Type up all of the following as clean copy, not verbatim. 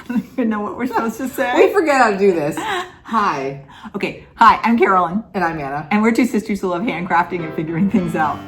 don't even know what we're supposed to say. We forget how to do this. Hi. Okay. Hi, I'm Carolyn. And I'm Anna. And we're two sisters who love handcrafting and figuring things out.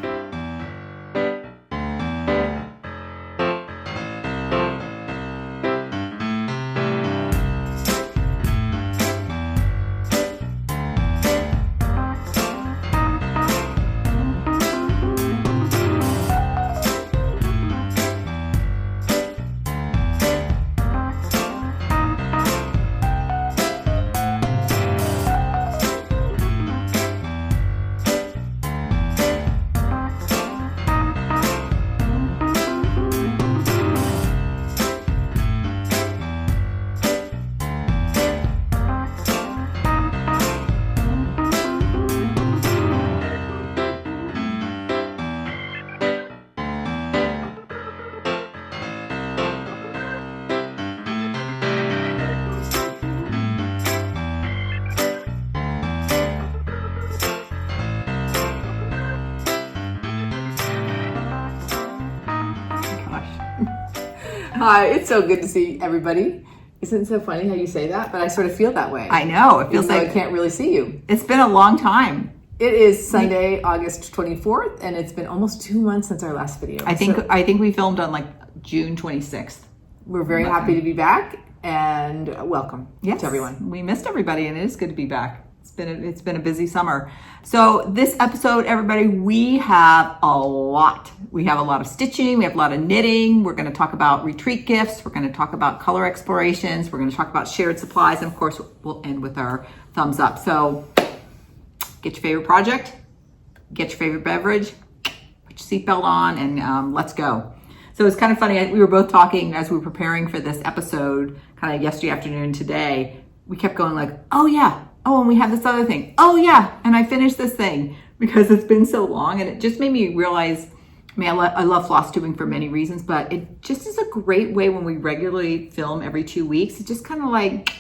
Hi, it's so good to see everybody. Isn't it so funny how you say that? But I sort of feel that way. I know. It feels like I can't really see you. It's been a long time. It is Sunday, August 24th, and it's been almost 2 months since our last video. I think we filmed on like June 26th. We're very happy to be back, and welcome to everyone. We missed everybody, and it is good to be back. It's been a busy summer. So this episode, everybody, we have a lot. We have a lot of stitching. We have a lot of knitting. We're going to talk about retreat gifts. We're going to talk about color explorations. We're going to talk about shared supplies. And of course, we'll end with our thumbs up. So get your favorite project, get your favorite beverage, put your seatbelt on, and let's go. So it's kind of funny. We were both talking as we were preparing for this episode, kind of yesterday afternoon, today. We kept going like, oh yeah. Oh, and we have this other thing. Oh yeah, and I finished this thing because it's been so long, and it just made me realize, I love floss tubing for many reasons, but it just is a great way when we regularly film every 2 weeks. It's just kind of like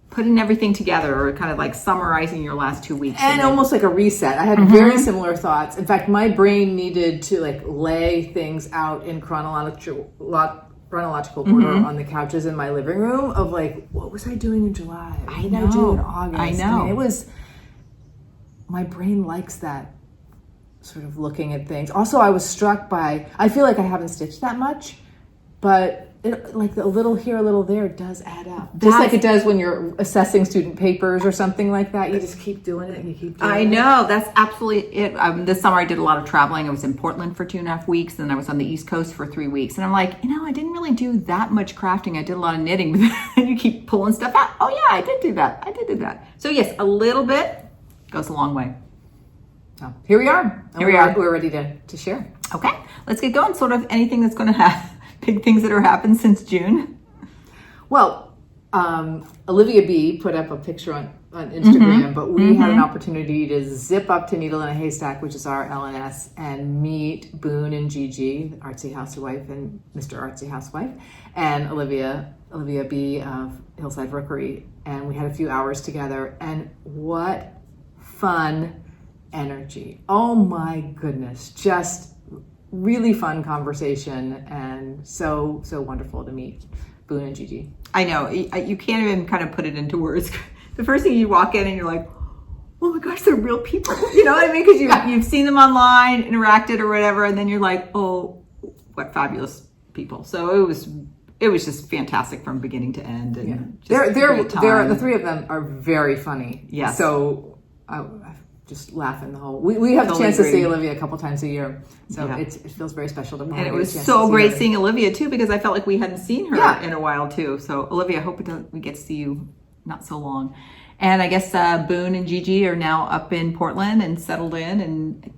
putting everything together, or kind of like summarizing your last 2 weeks. And almost like a reset. I had very similar thoughts. In fact, my brain needed to like lay things out in chronological order on the couches in my living room of like, what was I doing in July? What did I do in August? I know. It was, my brain likes that sort of looking at things. Also, I was struck by, I feel like I haven't stitched that much, but it, like a little here, a little there does add up. Just like it does when you're assessing student papers or something like that. You just keep doing it and you keep doing it. I know, that's absolutely it. This summer I did a lot of traveling. I was in Portland for 2.5 weeks, and I was on the East Coast for 3 weeks. And I'm like, I didn't really do that much crafting. I did a lot of knitting, but then you keep pulling stuff out. Oh yeah, I did do that. So yes, a little bit goes a long way. So here we are. We're ready to share. Okay, let's get going. Sort of anything that's going to have big things that are happened since June. Well, Olivia B put up a picture on Instagram, but we had an opportunity to zip up to Needle in a Haystack, which is our LNS, and meet Boone and Gigi, Artsy Housewife and Mr. Artsy Housewife, and Olivia B of Hillside Rookery, and we had a few hours together, and what fun energy. Oh my goodness, just really fun conversation, and so wonderful to meet Boone and Gigi. I know, you can't even kind of put it into words. The first thing you walk in and you're like, oh my gosh, they're real people. You know what I mean? Because you've seen them online, interacted or whatever, and then you're like, oh, what fabulous people. So it was just fantastic from beginning to end. And the three of them are very funny. Yes. So I just laughing the whole. We have the chance to see Olivia a couple times a year, so it feels very special to me. And it was so great seeing Olivia too, because I felt like we hadn't seen her in a while too. So Olivia, I hope we get to see you not so long. And I guess Boone and Gigi are now up in Portland and settled in. And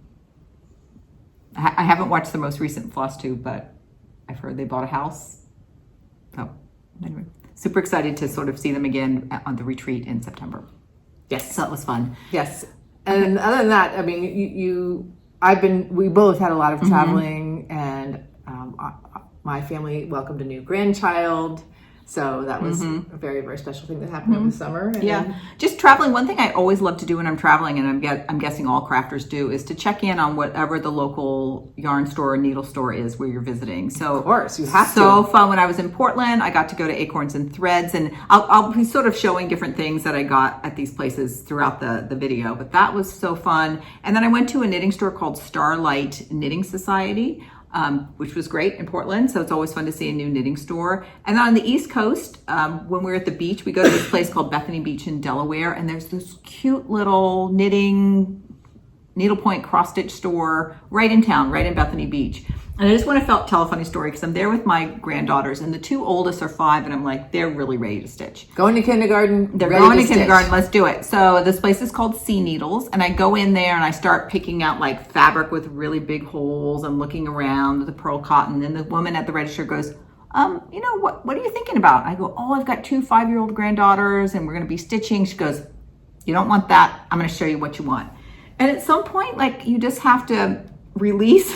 I haven't watched the most recent FlossTube, but I've heard they bought a house. So anyway, super excited to sort of see them again on the retreat in September. Yes, so that was fun. Yes. And other than that, I mean, we both had a lot of traveling, and my family welcomed a new grandchild. So that was a very, very special thing that happened in the summer. And Yeah, just traveling. One thing I always love to do when I'm traveling, and I'm guessing all crafters do, is to check in on whatever the local yarn store or needle store is where you're visiting. So of course, you have so fun. When I was in Portland, I got to go to Acorns and Threads, and I'll be sort of showing different things that I got at these places throughout the video. But that was so fun. And then I went to a knitting store called Starlight Knitting Society. Which was great in Portland. So it's always fun to see a new knitting store. And then on the East Coast, when we're at the beach, we go to this place called Bethany Beach in Delaware. And there's this cute little knitting needlepoint cross-stitch store right in town, right in Bethany Beach. And I just want to tell a funny story because I'm there with my granddaughters, and the two oldest are 5, and I'm like, they're really ready to stitch. Going to kindergarten. They're going to kindergarten. Let's do it. So this place is called Sea Needles, and I go in there and I start picking out like fabric with really big holes. I'm looking around the pearl cotton, and the woman at the register goes, you know, what are you thinking about? I go, oh, I've got 2 5-year-old granddaughters, and we're going to be stitching. She goes, you don't want that. I'm going to show you what you want. And at some point, like, you just have to release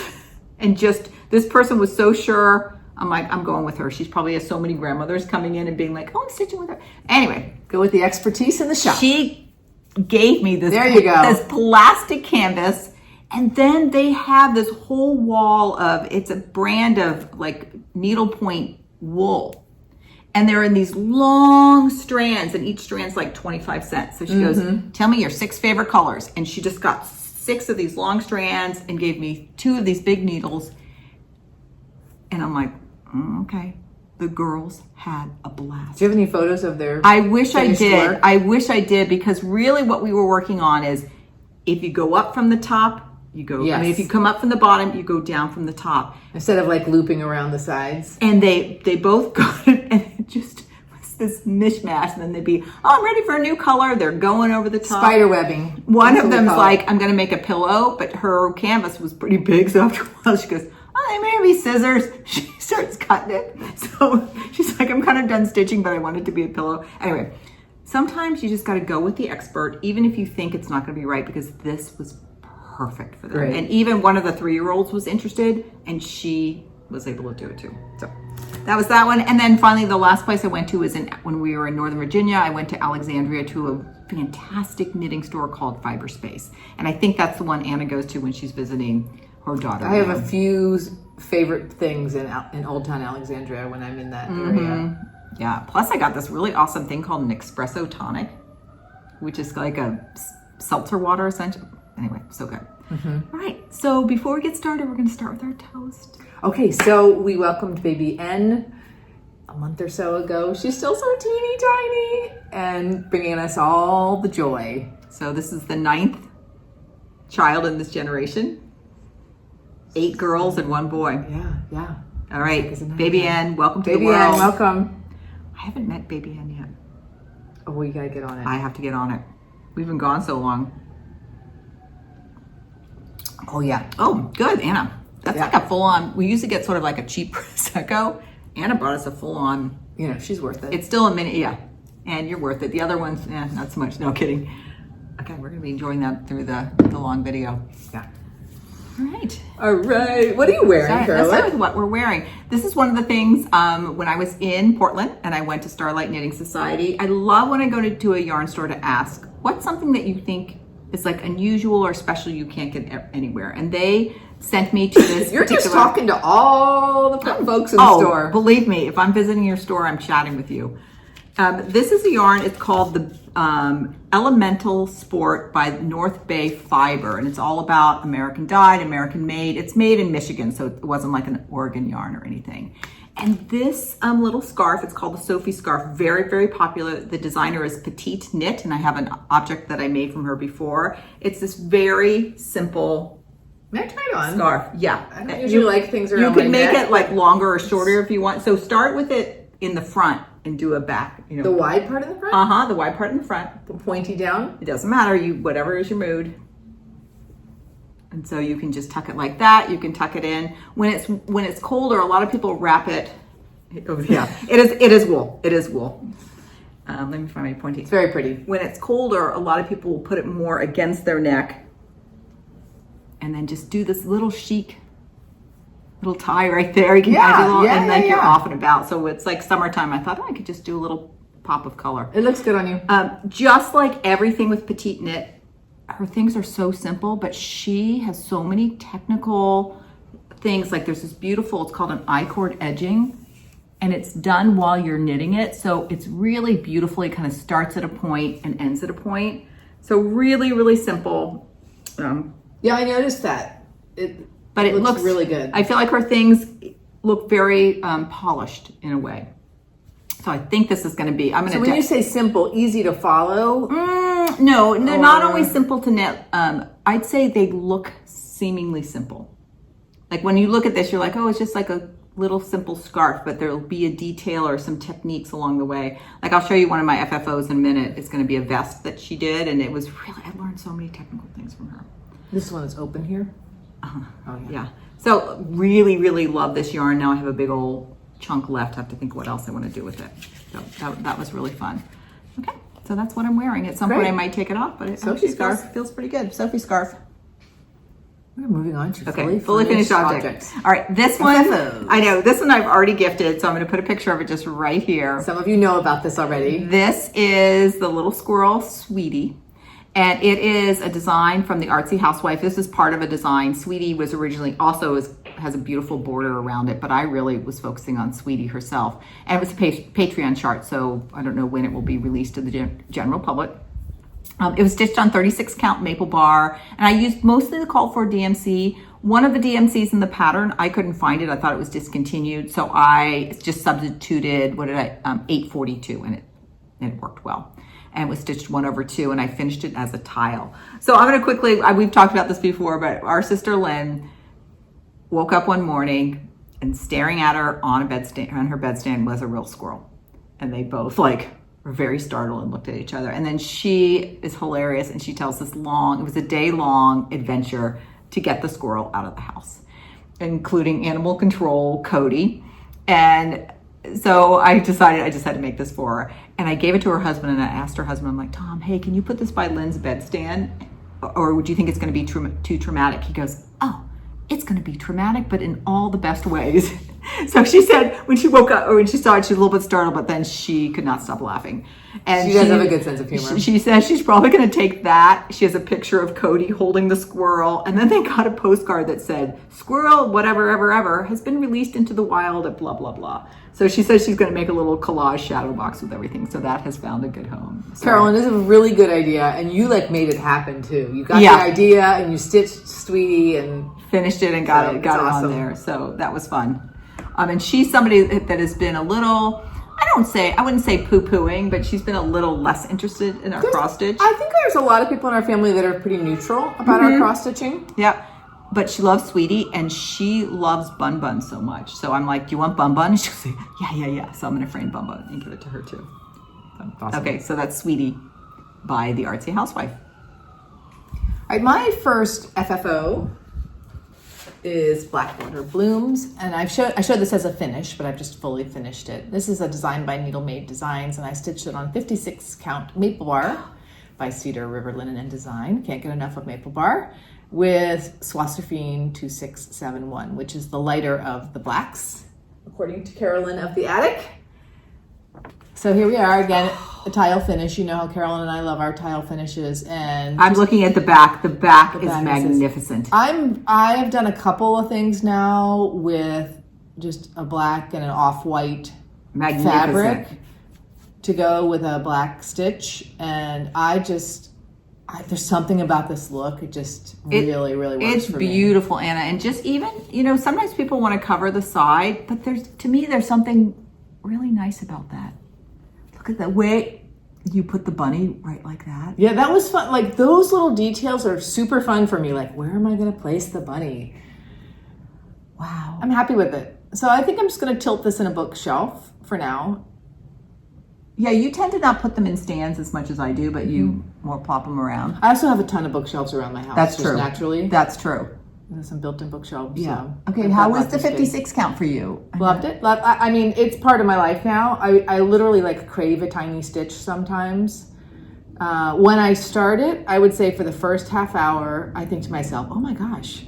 and just, this person was so sure. I'm like, I'm going with her. She's probably has so many grandmothers coming in and being like, oh, I'm stitching with her. Anyway. Go with the expertise in the shop. She gave me this, there you go. This plastic canvas. And then they have this whole wall of, it's a brand of like needlepoint wool. And they're in these long strands, and each strand's like 25 cents. So she goes, tell me your 6 favorite colors. And she just got 6 of these long strands and gave me 2 of these big needles. And I'm like, okay. The girls had a blast. Do you have any photos of their I wish I did. work? I wish I did, because really what we were working on is if you go up from the top, you go, yes. I mean, if you come up from the bottom, you go down from the top. Instead of like looping around the sides. And they both got it, and it just was this mishmash. And then they'd be, oh, I'm ready for a new color. They're going over the top. Spider webbing. One of them's like, I'm going to make a pillow, but her canvas was pretty big. So after a while, she goes, oh, they may be scissors. She starts cutting it. So she's like, I'm kind of done stitching, but I want it to be a pillow. Anyway, sometimes you just got to go with the expert, even if you think it's not going to be right, because this was perfect for them. Great. And even one of the 3-year-olds was interested, and she was able to do it too. So that was that one. And then finally, the last place I went to was when we were in Northern Virginia. I went to Alexandria to a fantastic knitting store called Fiber Space. And I think that's the one Anna goes to when she's visiting her daughter. I have a few favorite things in Old Town Alexandria when I'm in that area. Yeah. Plus, I got this really awesome thing called an espresso tonic, which is like a seltzer water essentially. Anyway, so good. All right. So before we get started, we're going to start with our toast. Okay. So we welcomed baby N a month or so ago. She's still so teeny tiny and bringing us all the joy. So this is the 9th child in this generation. 8 girls and 1 boy. Yeah. All right, baby N, welcome to the Baby world. N, welcome. I haven't met baby N yet. Oh, well, you gotta get on it. I have to get on it. We've been gone so long. Oh yeah. Oh, good, Anna. That's like a full-on. We used to get sort of like a cheap Prosecco. Anna brought us a full-on. You know, she's worth it. It's still a mini, yeah. And you're worth it. The other ones, not so much. No kidding. Okay, we're gonna be enjoying that through the long video. Yeah. All right. What are you wearing, Carolyn? Let's start with what we're wearing. This is one of the things when I was in Portland and I went to Starlight Knitting Society. I love when I go to a yarn store to ask, what's something that you think is like unusual or special you can't get anywhere? And they sent me to this You're just talking to all the folks in the store. Believe me, if I'm visiting your store, I'm chatting with you. This is a yarn. It's called the Elemental Sport by North Bay Fiber, and it's all about American dyed, American made. It's made in Michigan, so it wasn't like an Oregon yarn or anything. And this little scarf, it's called the Sophie scarf, very, very popular. The designer is PetiteKnit, and I have an object that I made from her before. It's this very simple May I try it on? Scarf. Yeah. I don't usually like things around You can my make neck. it like longer or shorter if you want. So start with it in the front and do a back. You know. The wide part in the front? The wide part in the front. The pointy down? It doesn't matter. Whatever is your mood. And so you can just tuck it like that. You can tuck it in. When it's colder, a lot of people wrap it. Oh, yeah. It is wool. It is wool. Let me find my pointy. It's very pretty. When it's colder, a lot of people will put it more against their neck and then just do this little chic little tie right there. You can kind of do a little, yeah, and then yeah, you're yeah. off and about. So it's like summertime. I thought, oh, I could just do a little pop of color. It looks good on you. Just like everything with PetiteKnit, her things are so simple, but she has so many technical things. Like there's this beautiful, it's called an I-cord edging, and it's done while you're knitting it. So it's really beautifully kind of starts at a point and ends at a point. So really, really simple. Yeah, I noticed that. But it looks really good. I feel like her things look very polished in a way. So I think this is going to be, So when you say simple, easy to follow? No, they're not always simple to knit. I'd say they look seemingly simple. Like when you look at this, you're like, oh, it's just like a little simple scarf, but there'll be a detail or some techniques along the way. Like I'll show you one of my FFOs in a minute. It's going to be a vest that she did, and it was really, I learned so many technical things from her. This one is open here? Oh yeah. So really, really love this yarn. Now I have a big old chunk left. I have to think what else I want to do with it. So that was really fun. Okay, so that's what I'm wearing. At some point I might take it off, but it Sophie actually scarf feels pretty good. Sophie scarf. We're moving on to Fully finished objects. All right, this one, I know, this one I've already gifted, so I'm going to put a picture of it just right here. Some of you know about this already. This is the little squirrel, Sweetie. And it is a design from the Artsy Housewife. This is part of a design. Sweetie was originally has a beautiful border around it, but I really was focusing on Sweetie herself. And it was a Patreon chart, so I don't know when it will be released to the general public. It was stitched on 36 count maple bar, and I used mostly the called for DMC. One of the DMCs in the pattern, I couldn't find it. I thought it was discontinued, so I just substituted, 842, and it worked well. And it was stitched 1/2, and I finished it as a tile. So I'm gonna quickly, we've talked about this before, but our sister Lynn woke up one morning and staring at her on her bedstand was a real squirrel. And they both were very startled and looked at each other. And then she is hilarious, and she tells this it was a day-long adventure to get the squirrel out of the house, including animal control, Cody. And so I decided I just had to make this for her. And I gave it to her husband, and I asked her husband, I'm like, Tom, hey, can you put this by Lynn's bedstand? Or would you think it's going to be too traumatic? He goes, oh, it's going to be traumatic, but in all the best ways. So she said when she woke up, or when she saw it, she was a little bit startled, but then she could not stop laughing. And she does have a good sense of humor. She says she's probably going to take that. She has a picture of Cody holding the squirrel, and then they got a postcard that said, squirrel, whatever, ever, has been released into the wild at blah, blah, blah. So she says she's going to make a little collage shadow box with everything. So that has found a good home. So, Carolyn, this is a really good idea, and you made it happen too. You got the idea, and you stitched Sweetie and finished it and got it on there. So that was fun. And she's somebody that has been a little, I wouldn't say poo-pooing, but she's been a little less interested in our cross stitch. I think there's a lot of people in our family that are pretty neutral about our cross stitching. Yeah. But she loves Sweetie, and she loves Bun Bun so much. So I'm like, do you want Bun Bun? And she'll say, yeah. So I'm going to frame Bun Bun and give it to her too. Awesome. Okay, so that's Sweetie by the Artsy Housewife. All right, my first FFO is Blackwater Blooms, and I showed this as a finish, but I've just fully finished it. This is a design by Needlemade Designs, and I stitched it on 56 count maple bar by Cedar River Linen and Design. Can't get enough of maple bar, with Swassofine 2671, which is the lighter of the blacks, according to Carolyn of the Attic. So here we are again, a tile finish. You know how Carolyn and I love our tile finishes, and I'm looking at the back. The back is magnificent. I've done a couple of things now with just a black and an off-white fabric to go with a black stitch, and there's something about this look. It just really works for me. It's beautiful, Anna. And just even, sometimes people want to cover the side, but to me, there's something really nice about that. Look at the way you put the bunny right like that. Yeah, that was fun. Those little details are super fun for me. Where am I going to place the bunny? Wow. I'm happy with it. So I think I'm just going to tilt this in a bookshelf for now. Yeah, you tend to not put them in stands as much as I do, but you more plop them around. I also have a ton of bookshelves around my house. That's true. Naturally. That's true. There's some built-in bookshelves. Yeah. So okay, how was the 56 count for you? Loved it. I mean, it's part of my life now. I literally crave a tiny stitch sometimes. When I start it, I would say for the first half hour, I think to myself, oh my gosh,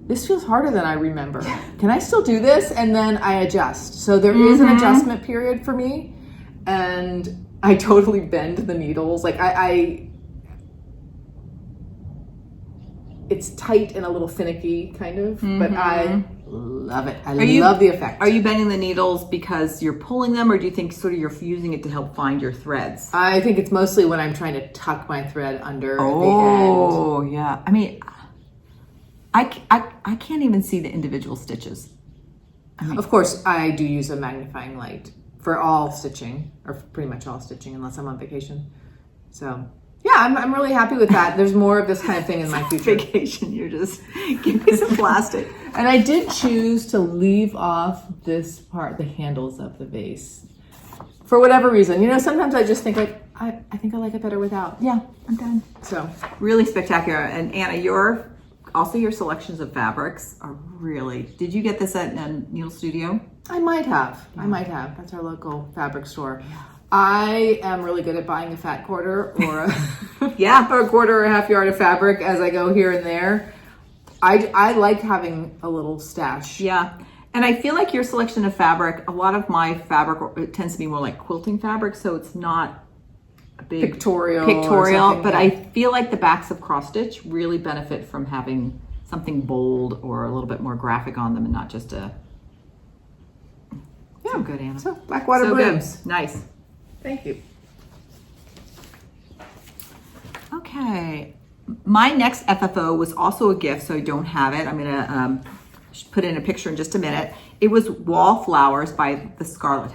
this feels harder than I remember. Can I still do this? And then I adjust. So there is an adjustment period for me, and I totally bend the needles. Like it's tight and a little finicky kind of, but I love it. I love the effect. Are you bending the needles because you're pulling them, or do you think sort of you're using it to help find your threads? I think it's mostly when I'm trying to tuck my thread under the end. Oh, yeah. I mean, I can't even see the individual stitches. Of course, I do use a magnifying light for all stitching, or pretty much all stitching, unless I'm on vacation. So, yeah, I'm really happy with that. There's more of this kind of thing in my future. Vacation, you're just, give me some plastic. And I did choose to leave off this part, the handles of the vase, for whatever reason. You know, sometimes I just think like, I think I like it better without. Yeah, I'm done. So, really spectacular. And Anna, your selections of fabrics are really, did you get this at Needle Studio? I might have. That's our local fabric store. I am really good at buying a fat quarter or a quarter or a half yard of fabric as I go here and there. I like having a little stash. Yeah. And I feel like your selection of fabric, a lot of my fabric, it tends to be more like quilting fabric, so it's not a big pictorial, but I feel like the backs of cross stitch really benefit from having something bold or a little bit more graphic on them and not just a... Yeah, so good, Anna. So Blackwater blooms. Good. Nice. Thank you. Okay. My next FFO was also a gift, so I don't have it. I'm going to put in a picture in just a minute. It was Wallflowers by the Scarlett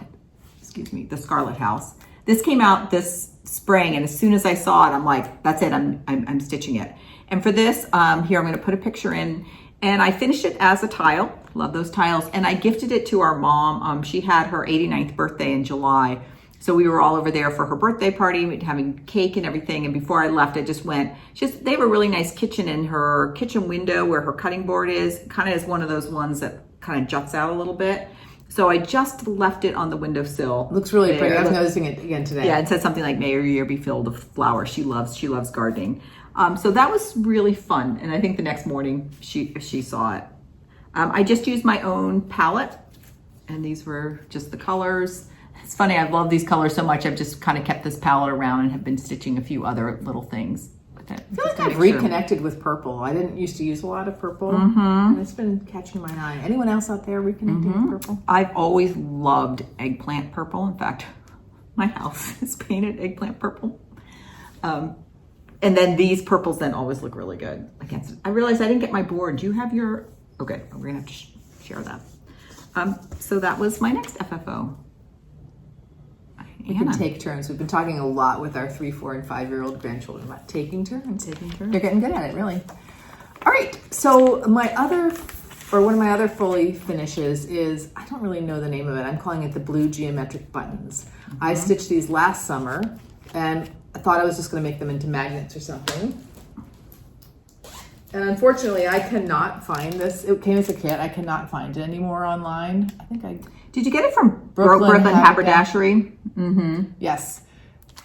House. This came out this spring, and as soon as I saw it, I'm like, that's it, I'm stitching it. And for this, here, I'm going to put a picture in, and I finished it as a tile. Love those tiles. And I gifted it to our mom. She had her 89th birthday in July. So we were all over there for her birthday party, having cake and everything. And before I left, I just went, they have a really nice kitchen, in her kitchen window where her cutting board is, kind of is one of those ones that kind of juts out a little bit. So I just left it on the windowsill. Looks really pretty. I was noticing it again today. Yeah, it said something like, "May your year be filled with flowers." She loves gardening. So that was really fun. And I think the next morning she saw it. I just used my own palette, and these were just the colors. It's funny, I love these colors so much, I've just kind of kept this palette around and have been stitching a few other little things with it. I feel like I've reconnected with purple. I didn't used to use a lot of purple, and it's been catching my eye. Anyone else out there reconnecting with purple? I've always loved eggplant purple. In fact, my house is painted eggplant purple. And then these purples then always look really good against it. I realized I didn't get my board. Do you have your... Okay, we're gonna have to share that. So that was my next FFO. We can take turns. We've been talking a lot with our 3, 4, and 5-year-old grandchildren about taking turns. They're getting good at it, really. All right. So one of my other fully finishes is, I don't really know the name of it. I'm calling it the blue geometric buttons. I stitched these last summer, and I thought I was just going to make them into magnets or something. And unfortunately, I cannot find this. It came as a kit. I cannot find it anymore online. Did you get it from Brooklyn Haberdashery? Yes.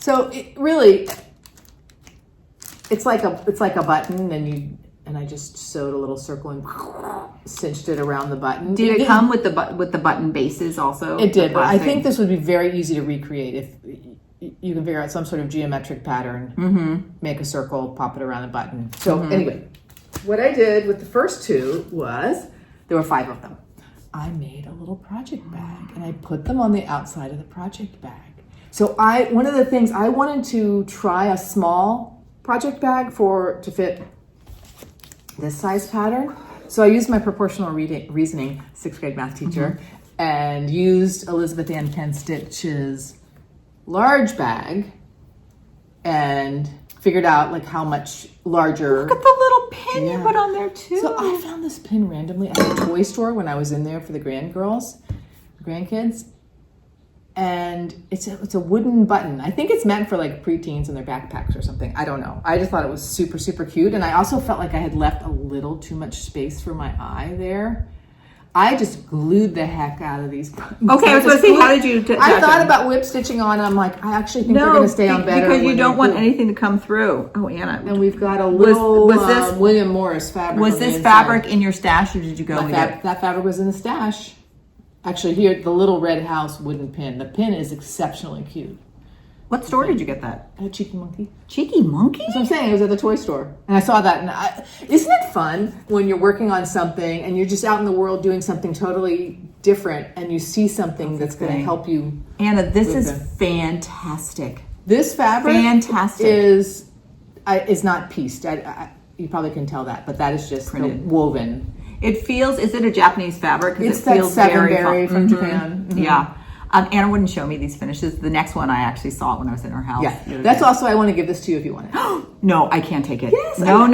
So it really, it's like a button, and I just sewed a little circle and cinched it around the button. Did it come with the button bases also? It did, but I think this would be very easy to recreate if you can figure out some sort of geometric pattern, make a circle, pop it around a button. So anyway, what I did with the first two was, there were 5 of them. I made a little project bag, and I put them on the outside of the project bag. So one of the things, I wanted to try a small project bag to fit this size pattern. So I used my proportional reasoning 6th grade math teacher and used Elizabeth Ann Penn Stitch's large bag and figured out like how much larger. Look at the little pin you put on there too. So I found this pin randomly at a toy store when I was in there for the grandkids. And it's a wooden button. I think it's meant for like preteens and their backpacks or something. I don't know. I just thought it was super, super cute. And I also felt like I had left a little too much space for my eye there. I just glued the heck out of these buttons. Okay, I was going to say, how did you? I thought about whip stitching on. I'm like, I actually think they're going to stay on better because you don't want anything to come through. Oh, Anna, and we've got a little was this William Morris fabric. Was this fabric in your stash, or did you go with it? That fabric was in the stash. Actually, here, the little red house wooden pin. The pin is exceptionally cute. What store did you get that? At Cheeky Monkey. Cheeky Monkey? That's what I'm saying. It was at the toy store. And I saw that. And isn't it fun when you're working on something and you're just out in the world doing something totally different and you see something that's going to help you? Anna, this is fantastic. This fabric is not pieced. You probably can tell that, but that is just printed, woven. It feels, is it a Japanese fabric? It's that Sevenberry from Japan. Mm-hmm. Yeah. Anna wouldn't show me these finishes. The next one I actually saw it when I was in her house. Yeah, that's also, I want to give this to you if you want it. No, I can't take it. Yes, No.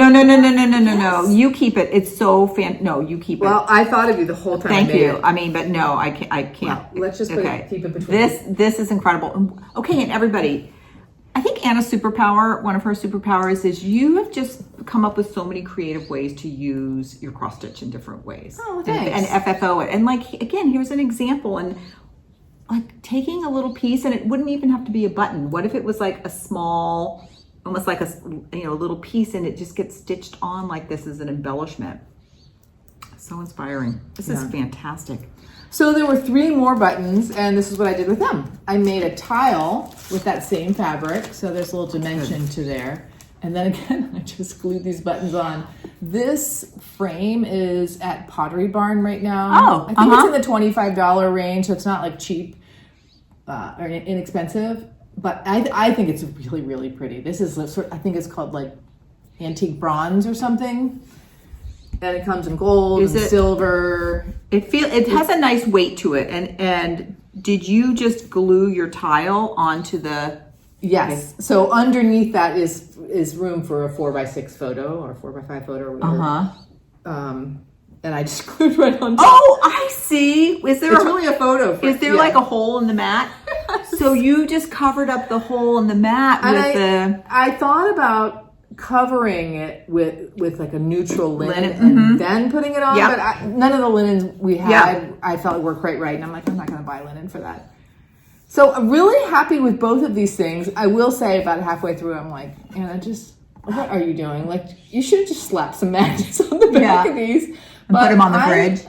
You keep it. It's so no, you keep it. Well, I thought of you the whole time. Thank you. I mean, but no, I can't. Well, let's just keep it between. This is incredible. Okay, and everybody, I think Anna's superpower, one of her superpowers, is you have just come up with so many creative ways to use your cross stitch in different ways. Oh, thanks. And FFO it. And like, again, here's an example. And like taking a little piece, and it wouldn't even have to be a button. What if it was like a small, almost like a little piece, and it just gets stitched on like this as an embellishment? So inspiring. This is fantastic. So there were 3 more buttons, and this is what I did with them. I made a tile with that same fabric, so there's a little dimension to there. And then again, I just glued these buttons on. This frame is at Pottery Barn right now. Oh, I think it's in the $25 range, so it's not like cheap or inexpensive. But I think it's really, really pretty. This is I think it's called like antique bronze or something. And it comes in gold and silver. It has a nice weight to it. And did you just glue your tile onto the? Yes. Okay. So underneath that is room for a 4x6 photo or 4x5 photo or whatever. And I just glued right on top. Oh, I see. Is there really a photo? Is there like a hole in the mat? So you just covered up the hole in the mat with I thought about covering it with like a neutral linen and then putting it on, but none of the linens we had I felt were quite right, and I'm like, I'm not going to buy linen for that. So I'm really happy with both of these things. I will say about halfway through, I'm like, Anna, what are you doing? Like, you should have just slapped some magnets on the back of these. And put them on the fridge.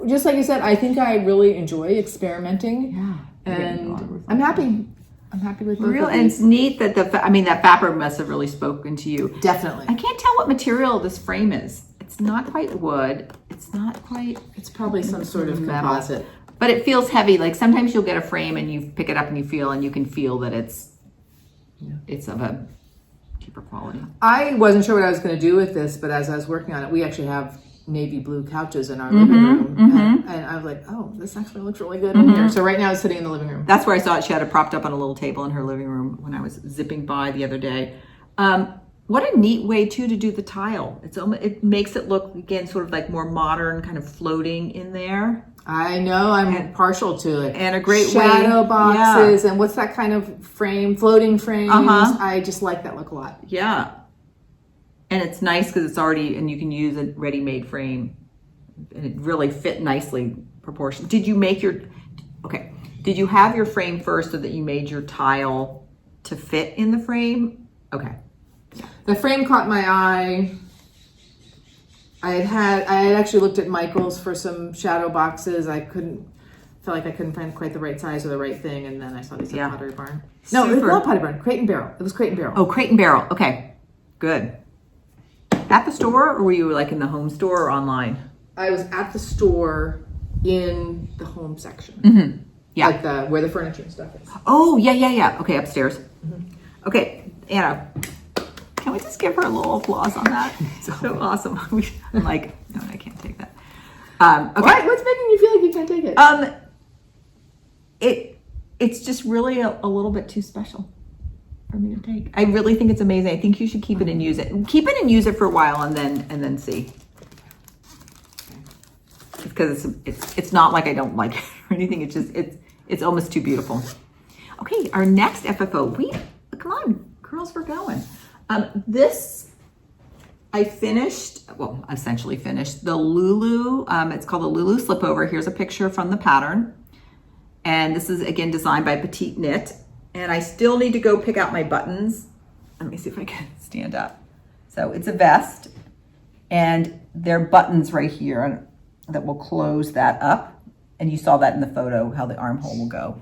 Just like you said, I think I really enjoy experimenting. Yeah. And I'm happy. I'm happy with both of these. And it's neat that that fabric must have really spoken to you. Definitely. I can't tell what material this frame is. It's not quite wood. It's probably some sort of composite. But it feels heavy. Like sometimes you'll get a frame and you pick it up and you can feel that it's of a cheaper quality. I wasn't sure what I was going to do with this, but as I was working on it, we actually have navy blue couches in our living room. And I was like, oh, this actually looks really good in here. So right now it's sitting in the living room. That's where I saw it. She had it propped up on a little table in her living room when I was zipping by the other day. What a neat way too to do the tile. It makes it look, again, sort of like more modern, kind of floating in there. I know, I'm partial to it. And a great shadow boxes and what's that kind of frame, floating frames. I just like that look a lot. Yeah. And it's nice because it's already, and you can use a ready-made frame, and it really fit nicely proportioned. Did you have your frame first so that you made your tile to fit in the frame? Okay. The frame caught my eye. I had actually looked at Michael's for some shadow boxes. I felt like I couldn't find quite the right size or the right thing, and then I saw these at Pottery Barn. No, it was not Pottery Barn. Crate and Barrel. It was Crate and Barrel. Oh, Crate and Barrel. Okay, good. At the store, or were you like in the home store or online? I was at the store in the home section. Yeah, like where the furniture and stuff is. Oh, yeah. Okay, upstairs. Okay, Anna. Can we just give her a little applause on that? So awesome. I'm like, no, I can't take that. Okay. What's making you feel like you can't take it? It's just really a little bit too special for me to take. I really think it's amazing. I think you should keep it and use it. Keep it and use it for a while and then see. Because it's not like I don't like it or anything. It's just it's almost too beautiful. Okay, our next FFO. Come on, girls, we're going. This I finished, well, essentially finished the Lulu. It's called the Lulu Slipover. Here's a picture from the pattern. And this is, again, designed by PetiteKnit. And I still need to go pick out my buttons. Let me see if I can stand up. So it's a vest. And there are buttons right here that will close that up. And you saw that in the photo, how the armhole will go.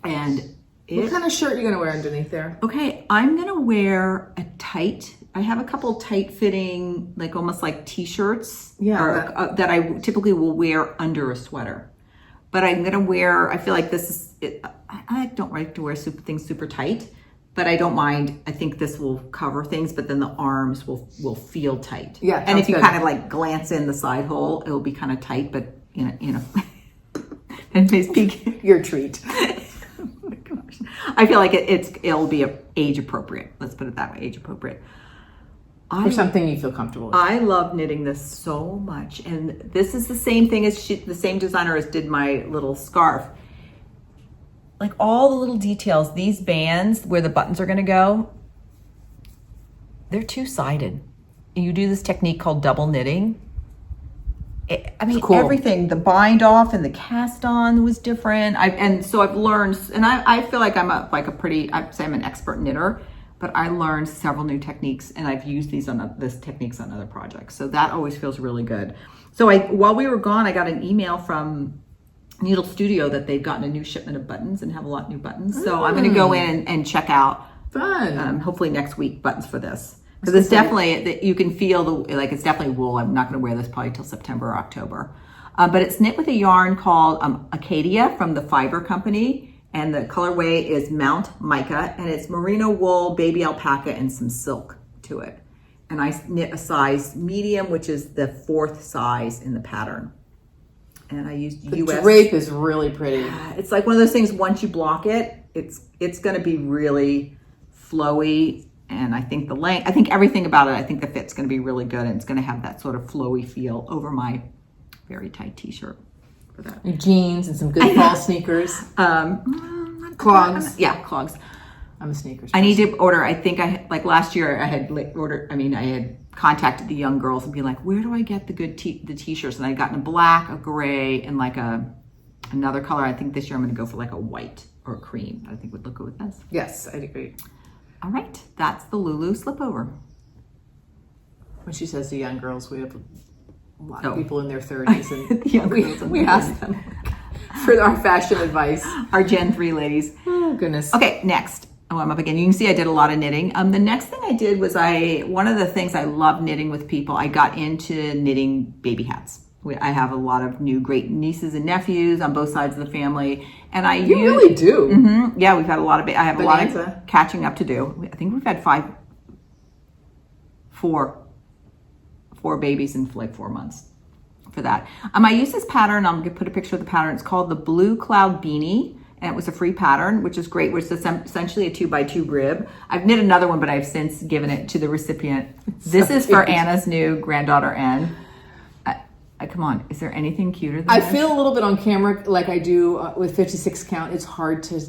And what kind of shirt are you going to wear underneath there? Okay, I'm going to wear a tight, I have a couple tight fitting, like almost like t-shirts that I typically will wear under a sweater. But I'm going to wear, I feel like this is, I don't like to wear things super tight, but I don't mind. I think this will cover things, but then the arms will feel tight. Yeah. And if you kind of like glance in the side hole, it'll be kind of tight, but in a and face peek. Your treat. Oh my gosh. I feel like it'll be age appropriate. Let's put it that way, age appropriate. Or something you feel comfortable with. I love knitting this so much. And this is the same thing as the same designer as did my little scarf. Like all the little details, these bands where the buttons are going to go, they're two-sided. You do this technique called double knitting. Cool. Everything, the bind off and the cast on was different. So I've learned, and I feel like I'm I'd say I'm an expert knitter, but I learned several new techniques, and I've used these techniques on other projects. So that always feels really good. So while we were gone, I got an email from Needle Studio that they've gotten a new shipment of buttons and have a lot of new buttons. So I'm going to go in and check out, hopefully next week, buttons for this. Because it's definitely, you can feel it's definitely wool. I'm not going to wear this probably till September or October. But it's knit with a yarn called Acadia from the Fiber Company. And the colorway is Mount Mica. And it's merino wool, baby alpaca, and some silk to it. And I knit a size medium, which is the 4th size in the pattern. And I used the drape is really pretty. It's like one of those things, once you block it, it's going to be really flowy. And I think the length, I think everything about it, I think the fit's going to be really good. And it's going to have that sort of flowy feel over my very tight t-shirt for that. Your jeans and some good fall sneakers. Clogs. Yeah, clogs. I'm a sneakers person. I need to order, I think last year I had contacted the young girls and be like, where do I get the good the t-shirts? And I got in a black, a gray, and like another color. I think this year I'm going to go for like a white or a cream. I think would look good with this. Yes, I'd agree. All right, that's the Lulu Slipover. When she says the young girls, we have a lot of people in their 30s, and we ask them for our fashion advice. Our Gen 3 ladies. Oh, goodness. Okay, next. Oh, I'm up again. You can see I did a lot of knitting. The next thing I did was one of the things I love knitting with people, I got into knitting baby hats. I have a lot of new great nieces and nephews on both sides of the family, and you really do. Mm-hmm, yeah, we've had a lot of. I have a lot of catching up to do. I think we've had four babies in like 4 months for that. I use this pattern. I'm gonna put a picture of the pattern. It's called the Blue Cloud Beanie, and it was a free pattern, which is great. Which is essentially a 2x2 rib. I've knit another one, but I've since given it to the recipient. This is for Anna's new granddaughter, Anne. Come on, is there anything cuter than this? I feel a little bit on camera like I do with 56 count. It's hard to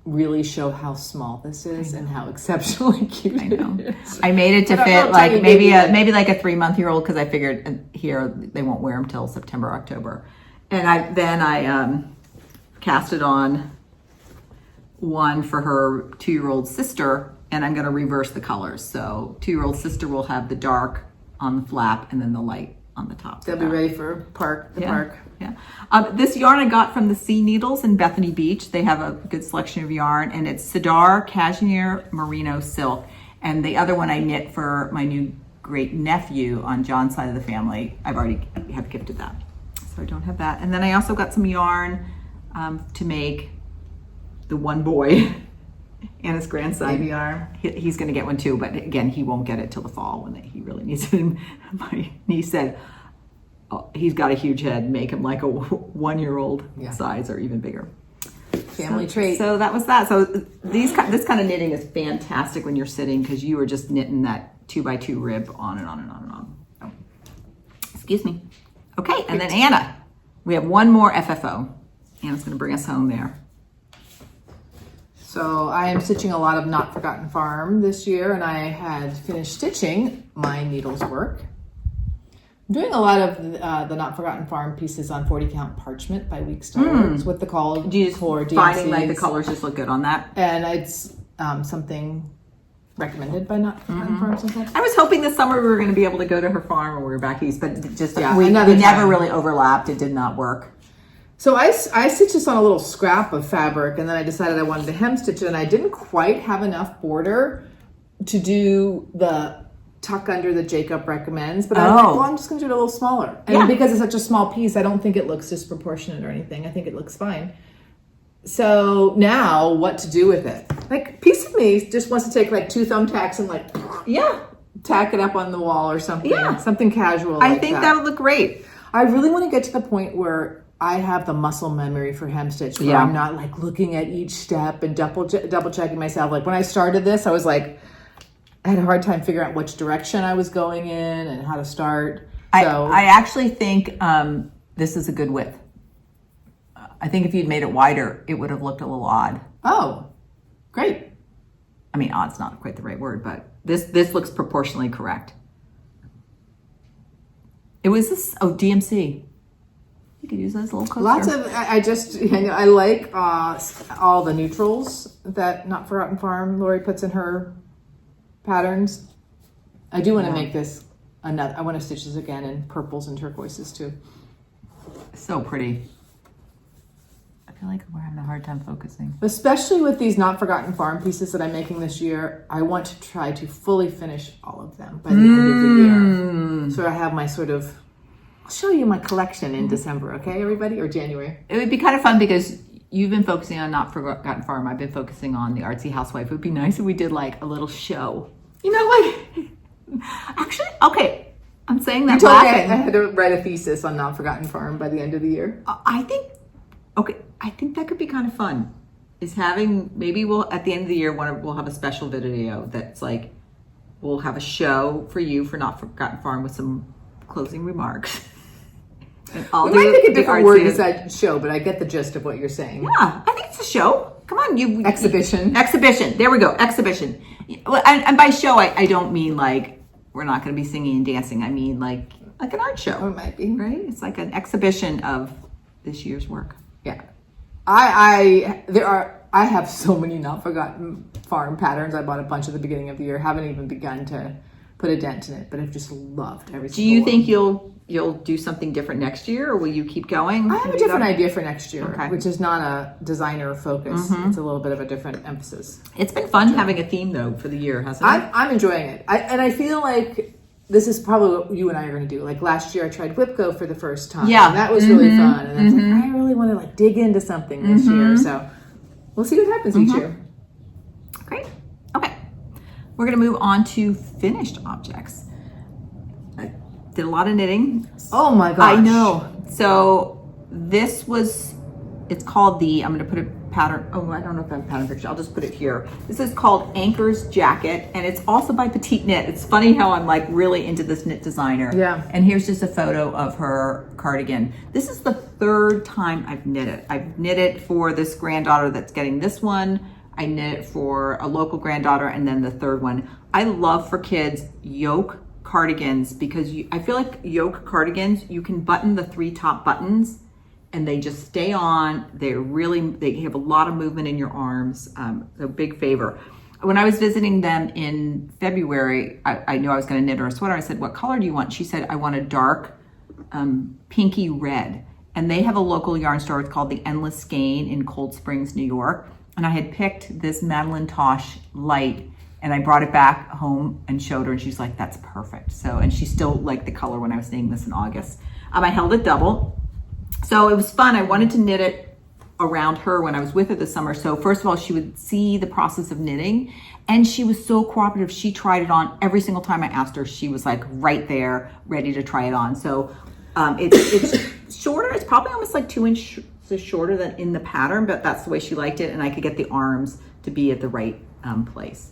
really show how small this is and how exceptionally cute it is. I made it to fit like maybe like a 3-month-old because I figured here they won't wear them till September, October. And I casted on one for her 2-year-old sister, and I'm going to reverse the colors. So 2-year-old sister will have the dark on the flap and then the light on the top. They'll be ready for park. Yeah. This yarn I got from the Sea Needles in Bethany Beach. They have a good selection of yarn, and it's Cedar Cashmere Merino Silk. And the other one I knit for my new great nephew on John's side of the family. I've already have gifted that, so I don't have that. And then I also got some yarn to make the one boy, Anna's grandson. Baby arm. He's going to get one too, but again, he won't get it till the fall when he really needs it. My niece said, oh, he's got a huge head. Make him like a 1-year-old size or even bigger. Family trait. So that was that. So this kind of knitting is fantastic when you're sitting because you are just knitting that 2x2 rib on and on and on and on. Oh. Excuse me. Okay, and then Anna. We have one more FFO. Anna's going to bring us home there. So I am stitching a lot of Notforgotten Farm this year, and I had finished stitching my needles work. I'm doing a lot of the Notforgotten Farm pieces on 40 count parchment by Weekstars with the call Do you just for finding like the DMCs. colors just look good on that? And it's something recommended by Notforgotten Farm sometimes. I was hoping this summer we were going to be able to go to her farm when we were back east, but just we another never time. really overlapped. It did not work. So I stitched this on a little scrap of fabric, and then I decided I wanted to hem stitch it, and I didn't quite have enough border to do the tuck under that Jacob recommends, but I was like, well, I'm just going to do it a little smaller. And because it's such a small piece, I don't think it looks disproportionate or anything. I think it looks fine. So now what to do with it? Like, piece of me just wants to take like 2 thumbtacks and like, tack it up on the wall or something. Yeah. Something casual I like think that would look great. I really want to get to the point where I have the muscle memory for hem stitch where I'm not like looking at each step and double checking myself. Like when I started this, I was like, I had a hard time figuring out which direction I was going in and how to start. So I actually think this is a good width. I think if you'd made it wider, it would have looked a little odd. Oh, great. I mean, odd's not quite the right word, but this looks proportionally correct. It was this, DMC. You could use that as a little coaster. Lots of, I like all the neutrals that Notforgotten Farm Lori puts in her patterns. I do want to make this I want to stitch this again in purples and turquoises too. So pretty. I feel like we're having a hard time focusing. Especially with these Notforgotten Farm pieces that I'm making this year, I want to try to fully finish all of them by the end of the year. So I have my I'll show you my collection in December, okay, everybody, or January. It would be kind of fun because you've been focusing on Notforgotten Farm. I've been focusing on the Artsy Housewife. It would be nice if we did like a little show. You know, like, actually, okay, I'm saying that You told me I laughing. had to write a thesis on Notforgotten Farm by the end of the year. I think that could be kind of fun. Is having, maybe at the end of the year, we'll have a special video that's like, we'll have a show for you for Notforgotten Farm with some closing remarks. And I'll We do might pick a the different artsy- word besides show, but I get the gist of what you're saying. Yeah, I think it's a show. Come on, Exhibition. Exhibition. There we go. Exhibition. And by show, I don't mean like we're not going to be singing and dancing. I mean like an art show. Or it might be. Right? It's like an exhibition of this year's work. Yeah. I have so many Notforgotten Farm patterns. I bought a bunch at the beginning of the year. Haven't even begun to put a dent in it, but I've just loved every single Do you one. think you'll do something different next year, or will you keep going? I have a different idea for next year, Okay. which is not a designer focus. It's a little bit of a different emphasis. It's been fun having a theme though for the year, hasn't it? I'm enjoying it. I feel like this is probably what you and I are going to do. Like last year I tried Whipco for the first time. Yeah. And that was really fun. And I was like, I really want to like dig into something this year. So we'll see what happens each year. Great. Okay. We're going to move on to finished objects. I did a lot of knitting. Oh my gosh. I know. So it's called I'm going to put a pattern. Oh, I don't know if I have a pattern picture. I'll just put it here. This is called Anchor's Jacket, and it's also by PetiteKnit. It's funny how I'm like really into this knit designer. Yeah. And here's just a photo of her cardigan. This is the 3rd time I've knit it. I've knit it for this granddaughter that's getting this one. I knit it for a local granddaughter, and then the 3rd one. I love for kids yoke cardigans because I feel like yoke cardigans, you can button the 3 top buttons and they just stay on. They have a lot of movement in your arms. A big favor. When I was visiting them in February, I knew I was going to knit her a sweater. I said, what color do you want? She said, I want a dark pinky red. And they have a local yarn store. It's called the Endless Skein in Cold Springs, New York. And I had picked this Madeline Tosh light, and I brought it back home and showed her, and she's like, that's perfect. So, and she still liked the color when I was knitting this in August. I held it double. So it was fun. I wanted to knit it around her when I was with her this summer. So first of all, she would see the process of knitting, and she was so cooperative. She tried it on every single time I asked her. She was like right there, ready to try it on. So it's shorter. It's probably almost like 2 inches shorter than in the pattern, but that's the way she liked it. And I could get the arms to be at the right place.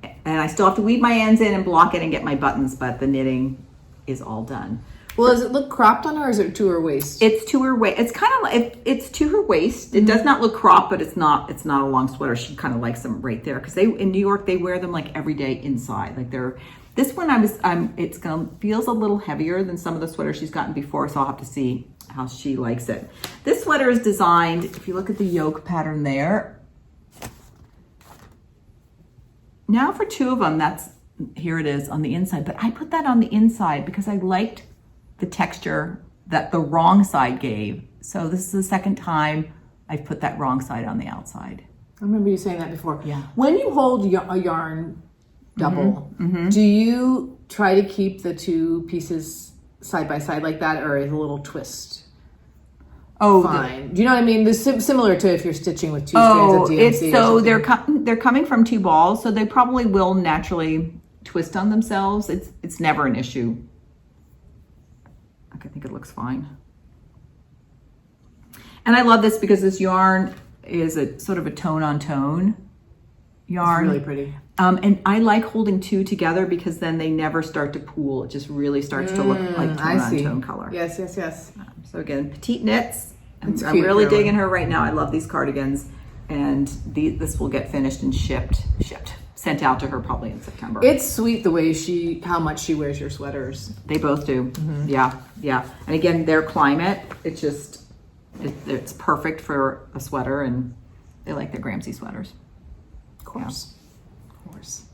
And I still have to weave my ends in and block it and get my buttons, but the knitting is all done. Well, does it look cropped on her, or is it to her waist? It's to her waist. It's kind of like it's to her waist. It does not look cropped, but it's not a long sweater. She kind of likes them right there because in New York they wear them like every day inside. Like this one feels a little heavier than some of the sweaters she's gotten before, so I'll have to see how she likes it. This sweater is designed, if you look at the yoke pattern there. Now for two of them, here it is on the inside, but I put that on the inside because I liked the texture that the wrong side gave. So this is the second time I've put that wrong side on the outside. I remember you saying that before. Yeah. When you hold a yarn double, do you try to keep the two pieces side by side like that, or is a little twist? Oh, fine. Do you know what I mean? This is similar to if you're stitching with two strands of DMC. So they're coming from two balls, so they probably will naturally twist on themselves. It's never an issue. I think it looks fine. And I love this because this yarn is a sort of a tone on tone yarn. It's really pretty. And I like holding two together because then they never start to pool. It just really starts to look like tone on tone color. Yes, yes, yes. So again, petite knits. I'm cute, really Carolyn. digging her right now. I love these cardigans, and this will get finished and sent out to her probably in September. It's sweet the way how much she wears your sweaters. They both do. Yeah. And again, their climate, it's perfect for a sweater, and they like their Gramsci sweaters. Of course. Of course.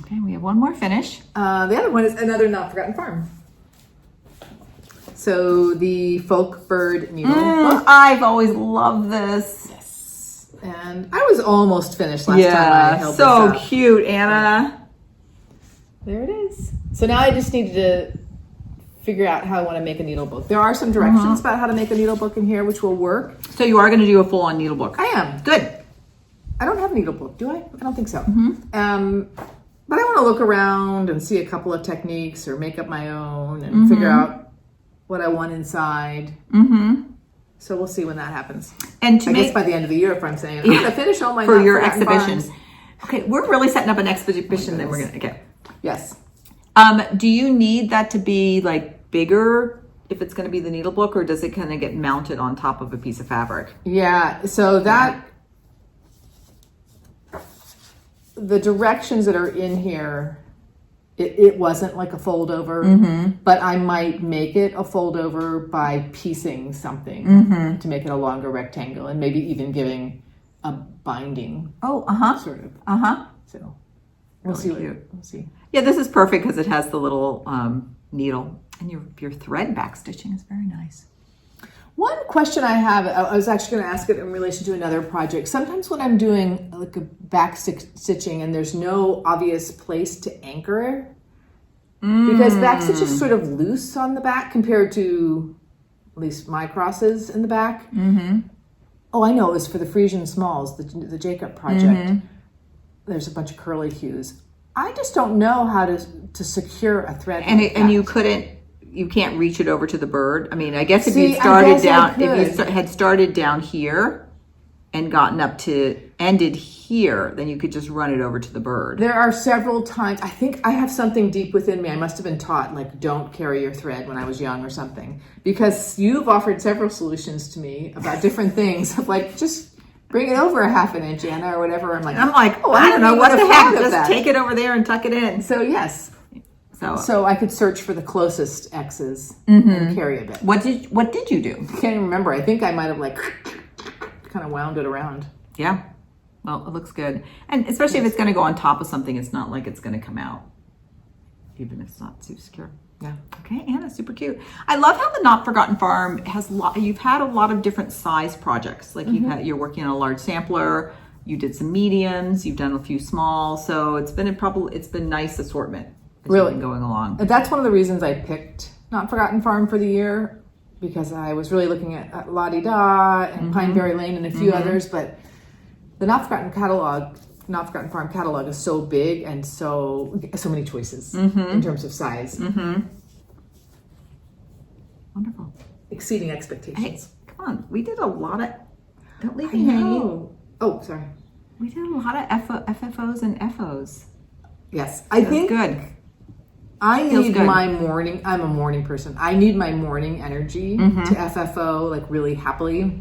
Okay, we have one more finish. The other one is another Notforgotten Farm. So the folk bird needle book. I've always loved this. Yes. And I was almost finished last time I held this up. So cute, Anna. There it is. So now I just need to figure out how I want to make a needle book. There are some directions about how to make a needle book in here, which will work. So you are going to do a full-on needle book. I am. Good. I don't have a needle book, do I? I don't think so. But I want to look around and see a couple of techniques or make up my own and figure out what I want inside. So we'll see when that happens. And I guess by the end of the year, if I'm saying, I'm going to finish all my for your Notforgotten exhibition. Farms. Okay, we're really setting up an exhibition. Then we're going to okay. Yes. Do you need that to be like bigger if it's going to be the needle book, or does it kind of get mounted on top of a piece of fabric? Yeah. So that the directions that are in here, it wasn't like a fold over, but I might make it a fold over by piecing something to make it a longer rectangle, and maybe even giving a binding. Sort of. So we'll see. We'll see. Yeah, this is perfect because it has the little needle, and your thread back stitching is very nice. One question I have, I was actually going to ask it in relation to another project. Sometimes when I'm doing like a back stitching and there's no obvious place to anchor, because back stitch is sort of loose on the back compared to at least my crosses in the back. Oh, I know, it was for the Frisian Smalls, the Jacob project. There's a bunch of curly hues. I just don't know how to secure a thread. You can't reach it over to the bird. I mean, I guess if you had started down here and gotten up to ended here, then you could just run it over to the bird. There are several times, I think I have something deep within me. I must have been taught, like, don't carry your thread when I was young or something. Because you've offered several solutions to me about different things of like, just bring it over a half an inch, Anna, or whatever. I'm like, I don't know, what the heck? Just take it over there and tuck it in. So yes. So I could search for the closest X's and carry a bit. What did you do? I can't even remember. I think I might have like kind of wound it around. Yeah. Well, it looks good. And especially if it's going to go on top of something, it's not like it's going to come out, even if it's not too secure. Yeah. Okay, Anna, super cute. I love how the Notforgotten Farm has you've had a lot of different size projects. Like you're working on a large sampler, you did some mediums, you've done a few small. So it's been nice assortment. Really going along. That's one of the reasons I picked Notforgotten Farm for the year, because I was really looking at La Di Da and Pineberry Lane and a few others, but the Notforgotten Farm catalog is so big and so many choices in terms of size. Wonderful. Exceeding expectations. Hey, come on. We did a lot of, don't leave me hanging. Oh, sorry. We did a lot of FFOs and FOs. Yes. I think good. I Feels need good. my morning. I'm a morning person. I need my morning energy to FFO like really happily.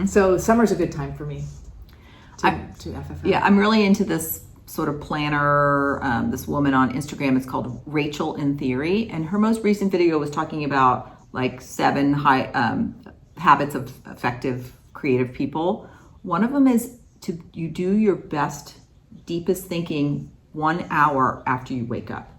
So summer's a good time for me to FFO. Yeah, I'm really into this sort of planner. This woman on Instagram, it's called Rachel in Theory, and her most recent video was talking about like 7 habits of effective creative people. One of them is you do your best, deepest thinking 1 hour after you wake up.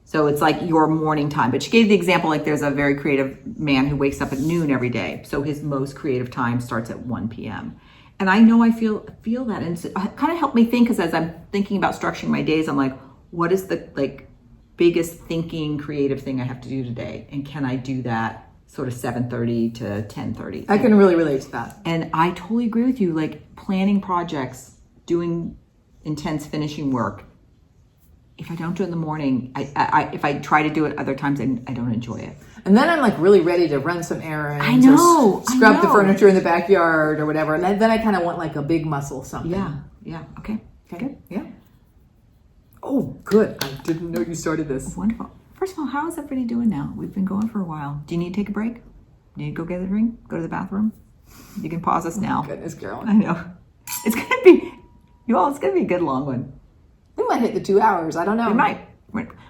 So it's like your morning time. But she gave the example, like there's a very creative man who wakes up at noon every day. So his most creative time starts at 1 p.m. And I know I feel that. And it kind of helped me think, because as I'm thinking about structuring my days, I'm like, what is the like biggest thinking creative thing I have to do today? And can I do that sort of 7:30 to 10:30? I can really relate to that. And I totally agree with you. Like planning projects, doing intense finishing work. If I don't do it in the morning, if I try to do it other times, I don't enjoy it. And then I'm like really ready to run some errands. I know. Or scrub the furniture in the backyard or whatever. And then I kind of want like a big muscle something. Yeah. Okay. Good. Yeah. Oh, good. I didn't know you started this. Wonderful. First of all, how is everybody doing now? We've been going for a while. Do you need to take a break? Need to go get a drink? Go to the bathroom? You can pause us now. Goodness, Carolyn. I know. It's gonna be a good long one. We might hit the 2 hours. I don't know. We might.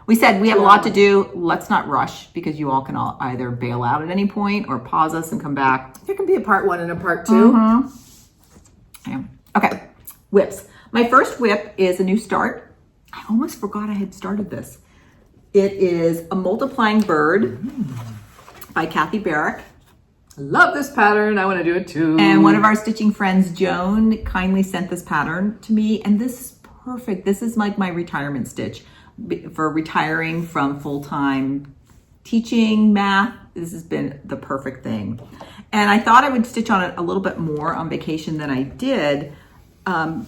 We said we have a lot to do. Let's not rush, because you all can either bail out at any point or pause us and come back. There can be a part 1 and a part 2. Yeah. Okay. Whips. My first whip is a new start. I almost forgot I had started this. It is a multiplying bird by Kathy Barrick. I love this pattern. I want to do it too. And one of our stitching friends, Joan, kindly sent this pattern to me. And this is perfect. This is like my retirement stitch for retiring from full-time teaching math. This has been the perfect thing. And I thought I would stitch on it a little bit more on vacation than I did. But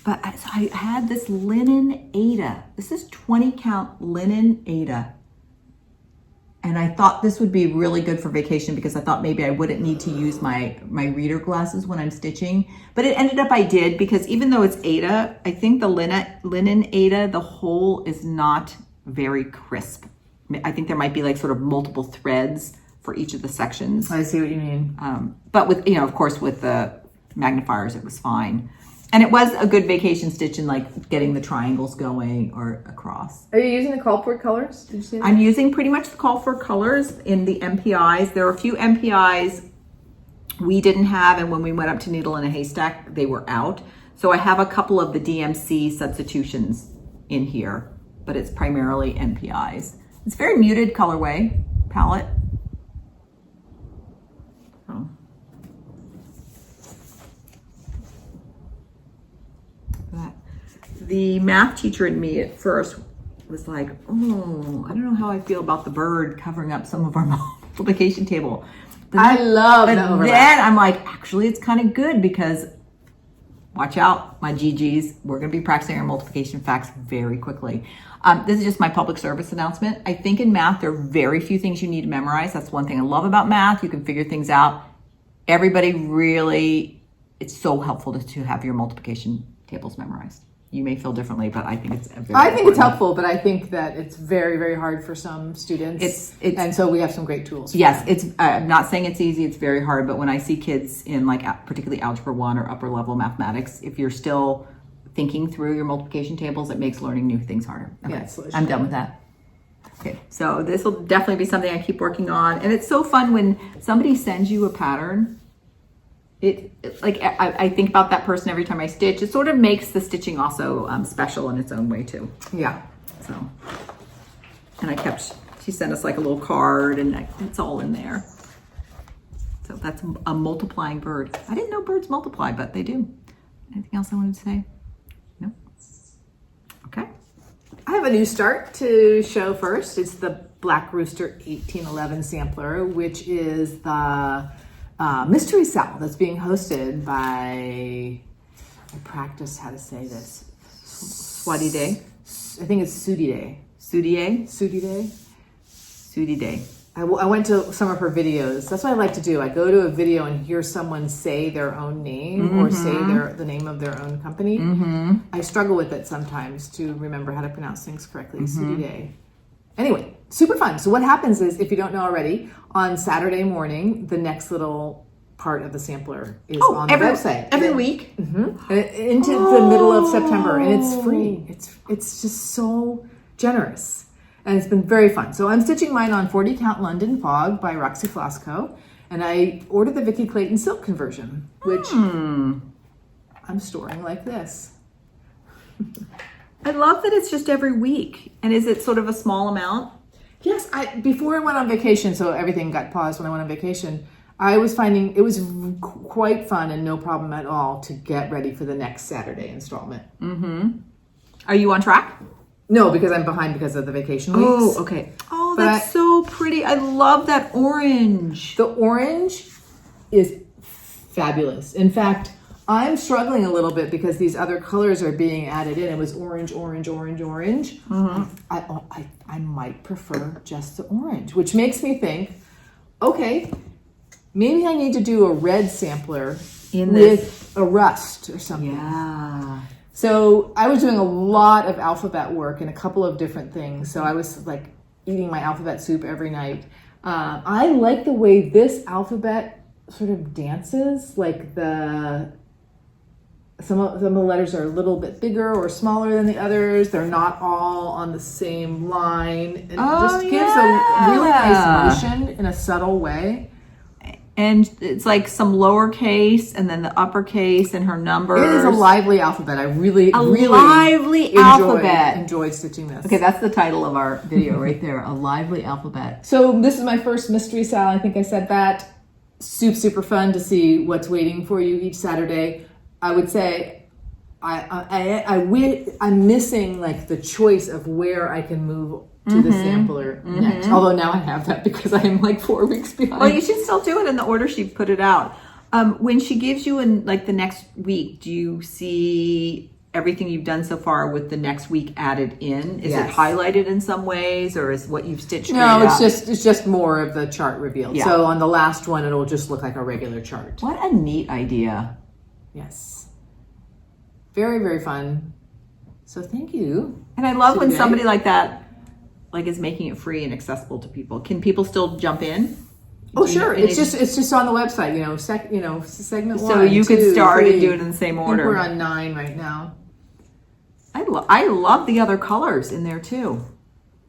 I had this linen Aida. This is 20 count linen Aida. And I thought this would be really good for vacation, because I thought maybe I wouldn't need to use my reader glasses when I'm stitching. But it ended up I did, because even though it's Aida, I think the linen Aida, the whole is not very crisp. I think there might be like sort of multiple threads for each of the sections. I see what you mean. But with, of course, with the magnifiers, it was fine. And it was a good vacation stitch in like getting the triangles going or across. Are you using the call for colors? Did you say that? I'm using pretty much the call for colors in the MPIs. There are a few MPIs we didn't have, and when we went up to Needle in a Haystack, they were out. So I have a couple of the DMC substitutions in here, but it's primarily MPIs. It's very muted colorway palette. Oh. The math teacher in me at first was like, oh, I don't know how I feel about the bird covering up some of our multiplication table. But I love the overlap. Then I'm like, actually, it's kind of good, because watch out, my GGs. We're going to be practicing our multiplication facts very quickly. This is just my public service announcement. I think in math, there are very few things you need to memorize. That's one thing I love about math. You can figure things out. Everybody really, it's so helpful to have your multiplication tables memorized. You may feel differently, but I think it's very important. It's helpful, but I think that it's very, very hard for some students. And so we have some great tools. Yes, it's. I'm not saying it's easy. It's very hard. But when I see kids in like particularly Algebra 1 or upper level mathematics, if you're still thinking through your multiplication tables, it makes learning new things harder. Okay, yes, I'm done with that. Okay, so this will definitely be something I keep working on. And it's so fun when somebody sends you a pattern. I think about that person every time I stitch. It sort of makes the stitching also special in its own way too. Yeah. So, and she sent us like a little card, and it's all in there. So that's a multiplying bird. I didn't know birds multiply, but they do. Anything else I wanted to say? No? Okay. I have a new start to show first. It's the Black Rooster 1811 sampler, which is the mystery cell that's being hosted by, I practice how to say this. Swati Day. I think it's Sudi Day. Sudi Day? Sudi Day? Sudi Day. I went to some of her videos. That's what I like to do. I go to a video and hear someone say their own name or say the name of their own company. I struggle with it sometimes to remember how to pronounce things correctly. Anyway, super fun. So what happens is, if you don't know already, on Saturday morning, the next little part of the sampler is on the website. Every week? Into the middle of September. And it's free. It's just so generous. And it's been very fun. So I'm stitching mine on 40 Count London Fog by Roxy Floss Co. And I ordered the Vicky Clayton silk conversion, which I'm storing like this. I love that it's just every week. And is it sort of a small amount? Yes, before I went on vacation, so everything got paused when I went on vacation, I was finding it was quite fun and no problem at all to get ready for the next Saturday installment. Are you on track? No, because I'm behind because of the vacation weeks. Oh, okay. Oh, that's so pretty. I love that orange. The orange is fabulous. In fact, I'm struggling a little bit because these other colors are being added in. It was orange, orange, orange, orange. I might prefer just the orange, which makes me think, okay, maybe I need to do a red sampler with a rust or something. Yeah. So I was doing a lot of alphabet work and a couple of different things. So I was like eating my alphabet soup every night. I like the way this alphabet sort of dances, like some of the letters are a little bit bigger or smaller than the others. They're not all on the same line. It just gives a really nice motion in a subtle way. And it's like some lowercase and then the uppercase and her numbers. It is a lively alphabet. I really enjoyed stitching this. Okay, that's the title of our video right there. A lively alphabet. So this is my first mystery sal. I think I said that. Super fun to see what's waiting for you each Saturday. I would say I'm missing like the choice of where I can move to the sampler next. Although now I have that because I am like 4 weeks behind. Well, you should still do it in the order she put it out. When she gives you in like the next week, do you see everything you've done so far with the next week added in? Is it highlighted in some ways, or is what you've stitched? No, it's just more of the chart revealed. Yeah. So on the last one, it'll just look like a regular chart. What a neat idea. Yes. Very fun. So thank you. And I love when somebody like that is making it free and accessible to people. Can people still jump in? Oh, sure. It's just on the website, segment 1. So you could start and do it in the same order. We're on 9 right now. I love the other colors in there too.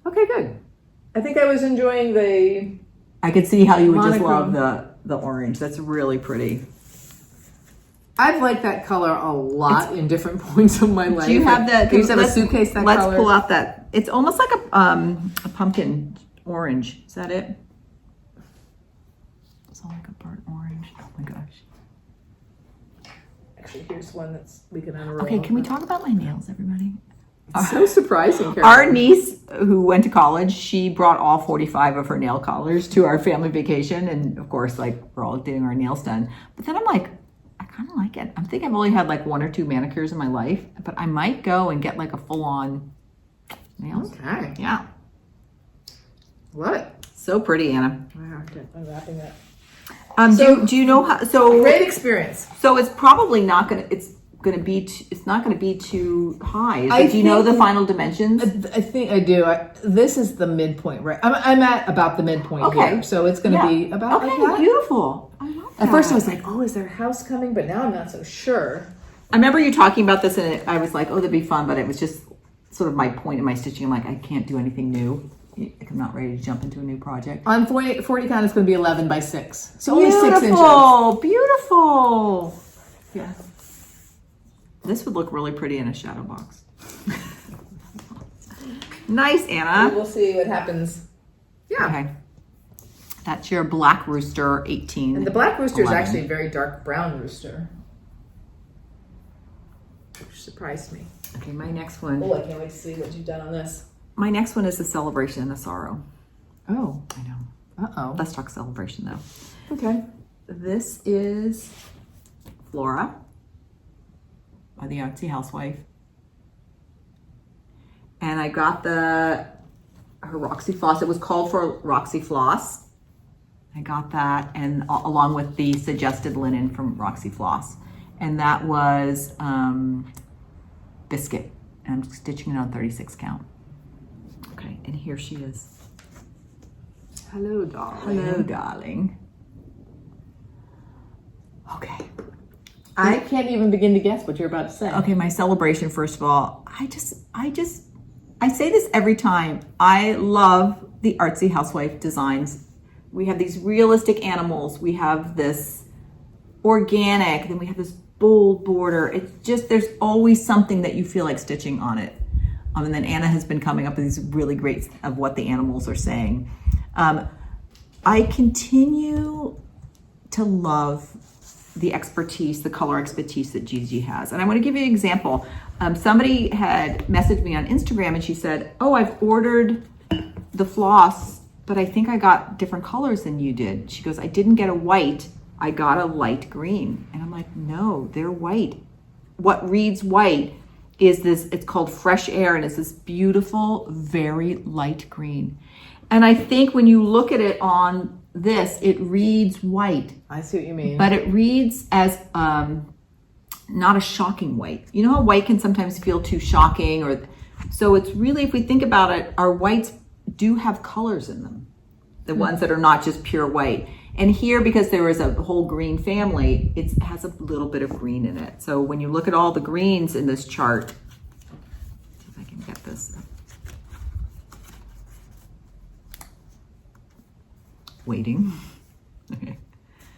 Okay, good. I think I was enjoying I could see how you would just love the orange. That's really pretty. I've liked that color a lot in different points of my life. Do you have that? Do you have a suitcase that color? Let's pull out that. It's almost like a pumpkin orange. Is that it? It's all like a burnt orange. Oh my gosh. Actually, here's one we can unroll. Okay, can we talk about my nails, everybody? It's so surprising, Carolyn. Our niece, who went to college, she brought all 45 of her nail colors to our family vacation. And of course, like, we're all getting our nails done. But then I'm like, I kind of like it. I think I've only had like 1 or 2 manicures in my life, but I might go and get like a full-on nails. Okay. Yeah. Love it. So pretty, Anna. Wow, I'm wrapping that. Do you know how? So great experience. So it's probably not gonna. It's not gonna be too high. Do you know the final dimensions? I think I do. This is the midpoint, right? I'm at about the midpoint here, so it's going to be about like that. Beautiful. I love that. At first I was like, oh, is there a house coming? But now I'm not so sure. I remember you talking about this, and I was like, oh, that'd be fun. But it was just sort of my point in my stitching. I'm like, I can't do anything new. I'm not ready to jump into a new project. On 40 count, it's going to be 11 by 6. So only 6 inches. Beautiful. Yeah. This would look really pretty in a shadow box. Nice, Anna. We'll see what happens. Yeah. Okay. That's your black rooster 18. And the black rooster is actually a very dark brown rooster, which surprised me. Okay, my next one. Oh, I can't wait to see what you've done on this. My next one is a celebration and a sorrow. Oh. I know. Uh-oh. Let's talk celebration though. Okay. This is Flora by the Artsy Housewife. And I got her Roxy Floss. It was called for Roxy Floss. I got that, and along with the suggested linen from Roxy Floss. And that was Biscuit. And I'm stitching it on 36 count. Okay, and here she is. Hello, darling. Hello, darling. Okay. I can't even begin to guess what you're about to say. Okay, my celebration, first of all, I say this every time. I love the Artsy Housewife designs. We have these realistic animals. We have this organic, then we have this bold border. It's just, there's always something that you feel like stitching on it. And then Anna has been coming up with these really great of what the animals are saying. I continue to love the expertise, the color expertise that Gigi has. And I want to give you an example. Somebody had messaged me on Instagram and she said, oh, I've ordered the floss, but I think I got different colors than you did. She goes, I didn't get a white, I got a light green. And I'm like, no, they're white. What reads white is this, it's called Fresh Air, and it's this beautiful, very light green. And I think when you look at it on this, it reads white. I see what you mean. But it reads as not a shocking white. You know how white can sometimes feel too shocking? So it's really, if we think about it, our whites do have colors in them. The ones that are not just pure white. And here, because there is a whole green family, it has a little bit of green in it. So when you look at all the greens in this chart, see if I can get this. Waiting. Okay.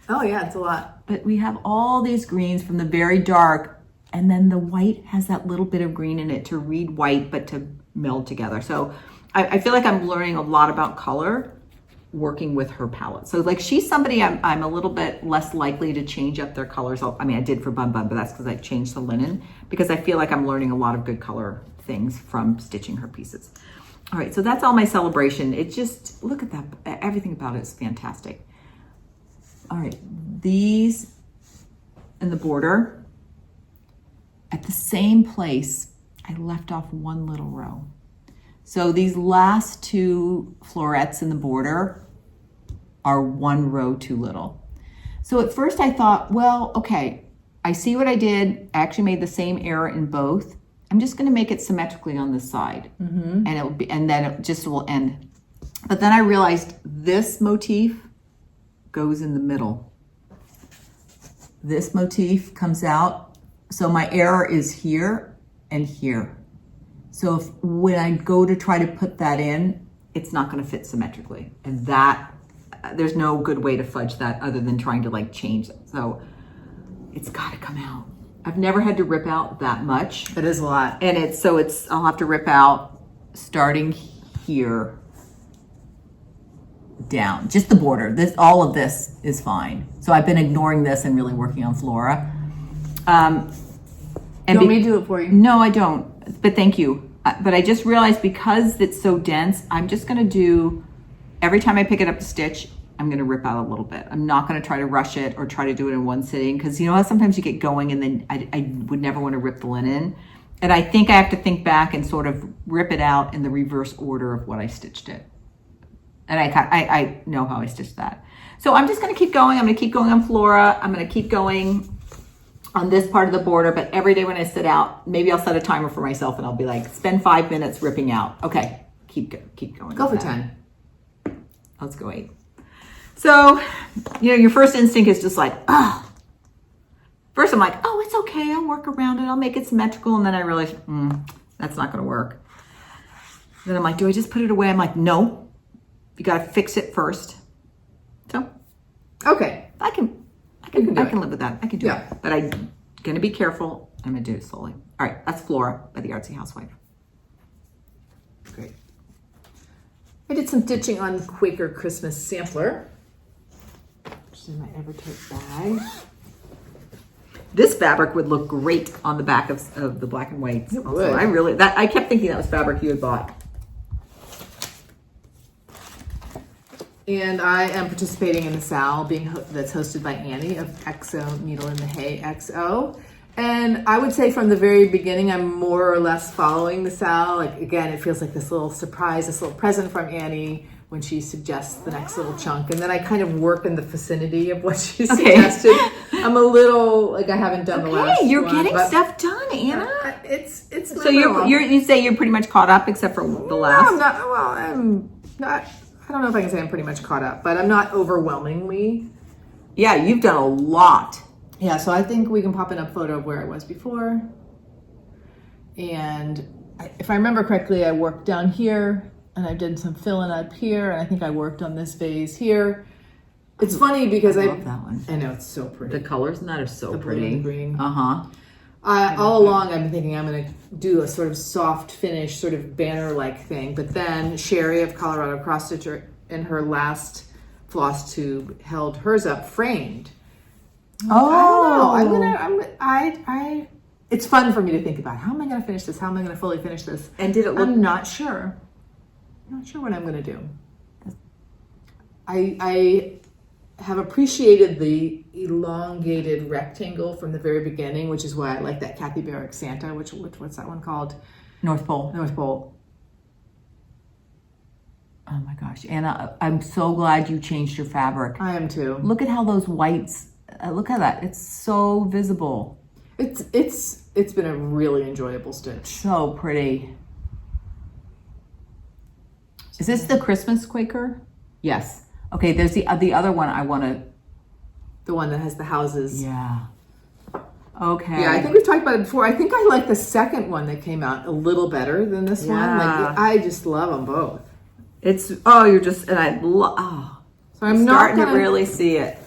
Oh yeah, it's a lot. But we have all these greens from the very dark, and then the white has that little bit of green in it to read white, but to meld together. So I feel like I'm learning a lot about color working with her palette. So like she's somebody I'm a little bit less likely to change up their colors. I mean, I did for Bun Bun, but that's because I changed the linen, because I feel like I'm learning a lot of good color things from stitching her pieces. All right, so that's all my celebration. It just, look at that. Everything about it is fantastic. All right, these in the border, at the same place, I left off one little row. So these last two florets in the border are one row too little. So at first I thought, well, okay, I see what I did. I actually made the same error in both. I'm just going to make it symmetrically on this side, and it will be, and then it just will end. But then I realized this motif goes in the middle. This motif comes out, so my error is here and here. So when I go to try to put that in, it's not going to fit symmetrically, and that there's no good way to fudge that other than trying to like change it. So it's got to come out. I've never had to rip out that much. It is a lot. And I'll have to rip out starting here down, just the border. All of this is fine. So I've been ignoring this and really working on Flora. And you want me to do it for you? No, I don't, but thank you. But I just realized because it's so dense, I'm just gonna do, every time I pick it up to stitch, I'm gonna rip out a little bit. I'm not gonna try to rush it or try to do it in one sitting, because you know how sometimes you get going and then I would never wanna rip the linen. And I think I have to think back and sort of rip it out in the reverse order of what I stitched it. And I know how I stitched that. So I'm just gonna keep going. I'm gonna keep going on Flora. I'm gonna keep going on this part of the border, but every day when I sit out, maybe I'll set a timer for myself and I'll be like, spend 5 minutes ripping out. Okay, keep going. Go for 10. Let's go 8. So, you know, your first instinct is just like, oh. First I'm like, oh, it's okay. I'll work around it. I'll make it symmetrical. And then I realize, that's not going to work. Then I'm like, do I just put it away? I'm like, no, you got to fix it first. So, okay. I can live with that. I can do it. But I'm going to be careful. I'm going to do it slowly. All right, that's Flora by the Artsy Housewife. Great. I did some stitching on Quaker Christmas Sampler, which is in my Evertote bag. This fabric would look great on the back of the black and whites. It would. I kept thinking that was fabric you had bought. And I am participating in the SAL that's hosted by Annie of XO Needle in the Hay XO. And I would say from the very beginning, I'm more or less following the Sal. Like, again, it feels like this little surprise, this little present from Annie when she suggests the next little chunk. And then I kind of work in the vicinity of what she suggested. I'm a little, like, I haven't done the last you're one, getting stuff done, Anna. It's so you say you're pretty much caught up except for the last? I'm not, I don't know if I can say I'm pretty much caught up, but I'm not overwhelmingly. Yeah, you've done a lot. Yeah, so I think we can pop in a photo of where I was before. And if I remember correctly, I worked down here and I did some filling up here. And I think I worked on this vase here. It's funny because I love that one. I know, it's so pretty. The colors in that are so the pretty. Blue and green. Uh-huh. All along, I've been thinking I'm going to do a sort of soft finish, sort of banner-like thing. But then Sherry of Colorado Cross Stitcher in her last floss tube held hers up framed. Oh, I don't know. It's fun for me to think about. How am I going to finish this? How am I going to fully finish this? And did it look? I'm not sure. I'm not sure what I'm going to do. I have appreciated the elongated rectangle from the very beginning, which is why I like that Kathy Barrick Santa. What's that one called? North Pole. North Pole. Oh my gosh, Anna, I'm so glad you changed your fabric. I am too. Look at how those whites. Look at that. It's so visible. It's been a really enjoyable stitch. So pretty. Is this the Christmas Quaker? Yes. Okay, there's the other one I want to. The one that has the houses. Yeah. Okay. Yeah, I think we've talked about it before. I think I like the second one that came out a little better than this one. Like, I just love them both. You're just, and I love, so I'm starting to really see it.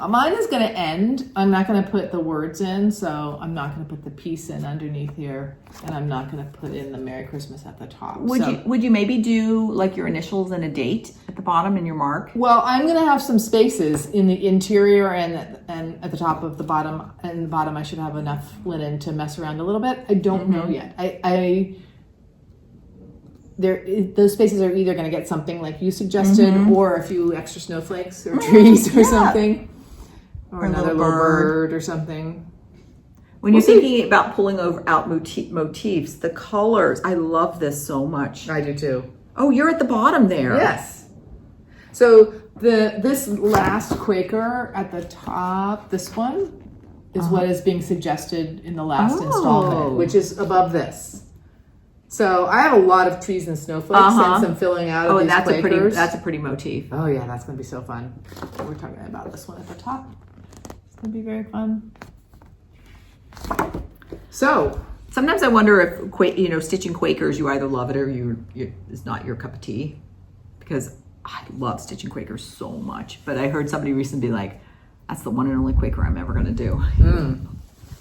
Mine is going to end. I'm not going to put the words in, so I'm not going to put the piece in underneath here, and I'm not going to put in the Merry Christmas at the top. Would you maybe do like your initials and a date at the bottom and your mark? Well, I'm going to have some spaces in the interior and at the top of the bottom. And the bottom, I should have enough linen to mess around a little bit. I don't know yet. Those spaces are either going to get something like you suggested, or a few extra snowflakes or trees or something. Or another little bird or something. When you're thinking about pulling out motifs, the colors, I love this so much. I do too. Oh, you're at the bottom there. Yes. So this last Quaker at the top, this one, is what is being suggested in the last installment, which is above this. So I have a lot of trees and snowflakes and some filling out of these Quakers. That's a pretty motif. Oh yeah, that's going to be so fun. We're talking about this one at the top. It'd be very fun. So sometimes I wonder if stitching Quakers, you either love it or it's not your cup of tea, because I love stitching Quakers so much. But I heard somebody recently be like, "That's the one and only Quaker I'm ever going to do."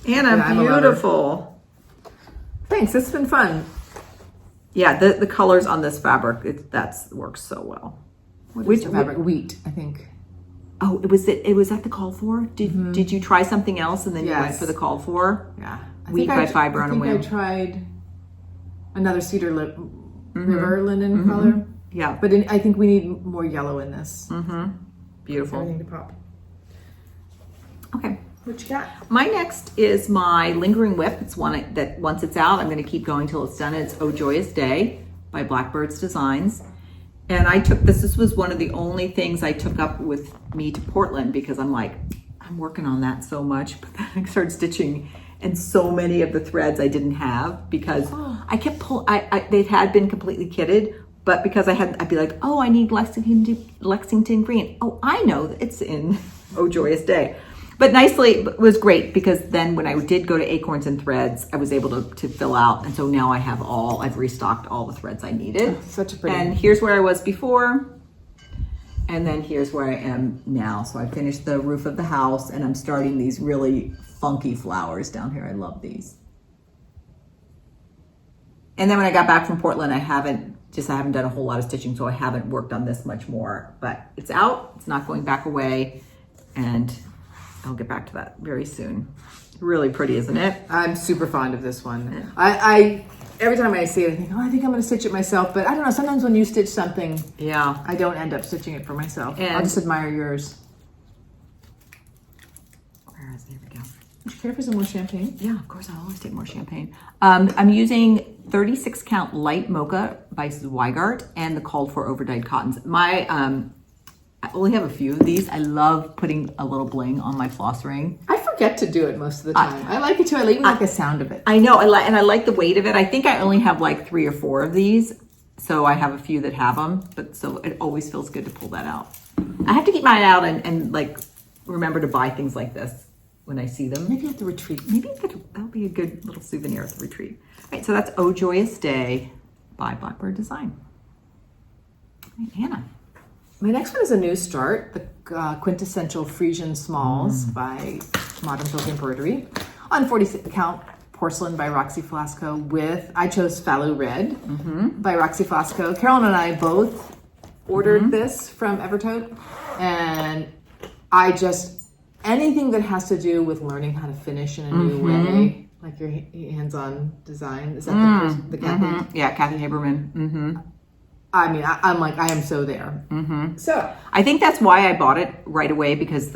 Anna, beautiful. Thanks. It's been fun. Yeah, the colors on this fabric works so well. Which fabric? Wheat, I think. Oh, it was at the call for? Did you try something else and then you went for the call for? Yeah. Wheat by Fiber on a whim. I tried another cedar river linen color. Yeah. But I think we need more yellow in this. Beautiful. Everything to pop. Okay. What you got? My next is my Lingering Whip. It's one that once it's out, I'm going to keep going till it's done. It's Oh Joyous Day by Blackbird's Designs. And I took this was one of the only things I took up with me to Portland, because I'm like, I'm working on that so much. But then I started stitching, and so many of the threads I didn't have because I kept they had been completely kitted, but because I'd be like, oh, I need Lexington green. Oh, I know it's in Oh Joyous Day. But it was great, because then when I did go to Acorns and Threads, I was able to fill out. And so now I've restocked all the threads I needed. Oh, such a pretty. And here's where I was before. And then here's where I am now. So I finished the roof of the house, and I'm starting these really funky flowers down here. I love these. And then when I got back from Portland, I haven't done a whole lot of stitching, so I haven't worked on this much more. But it's out. It's not going back away. And I'll get back to that very soon. Really pretty, isn't it? I'm super fond of this one. I every time I see it, I think, I think I'm going to stitch it myself. But I don't know. Sometimes when you stitch something, I don't end up stitching it for myself. And I'll just admire yours. There we go. Care for some more champagne? Yeah, of course. I always take more champagne. I'm using 36 count light mocha by Zweigart and the called for overdyed cottons. I only have a few of these. I love putting a little bling on my floss ring. I forget to do it most of the time. I like it too. I even like the sound of it. I know. I like the weight of it. I think I only have like 3 or 4 of these. So I have a few that have them, but so it always feels good to pull that out. I have to keep mine out and like remember to buy things like this when I see them. Maybe at the retreat. Maybe that'll be a good little souvenir at the retreat. All right, so that's Oh Joyous Day by Blackwater Design. All right, Hannah. My next one is a new start, the Quintessential Frisian Smalls by Modern Silk Embroidery on 46 count porcelain by Roxy Flasco with, I chose Fallow Red by Roxy Flasco. Carolyn and I both ordered this from Evertote, and I just, anything that has to do with learning how to finish in a new way, like your hands-on design, is that the Kathy? Yeah, Kathy Haberman. I mean, I'm like, I am so there. So I think that's why I bought it right away, because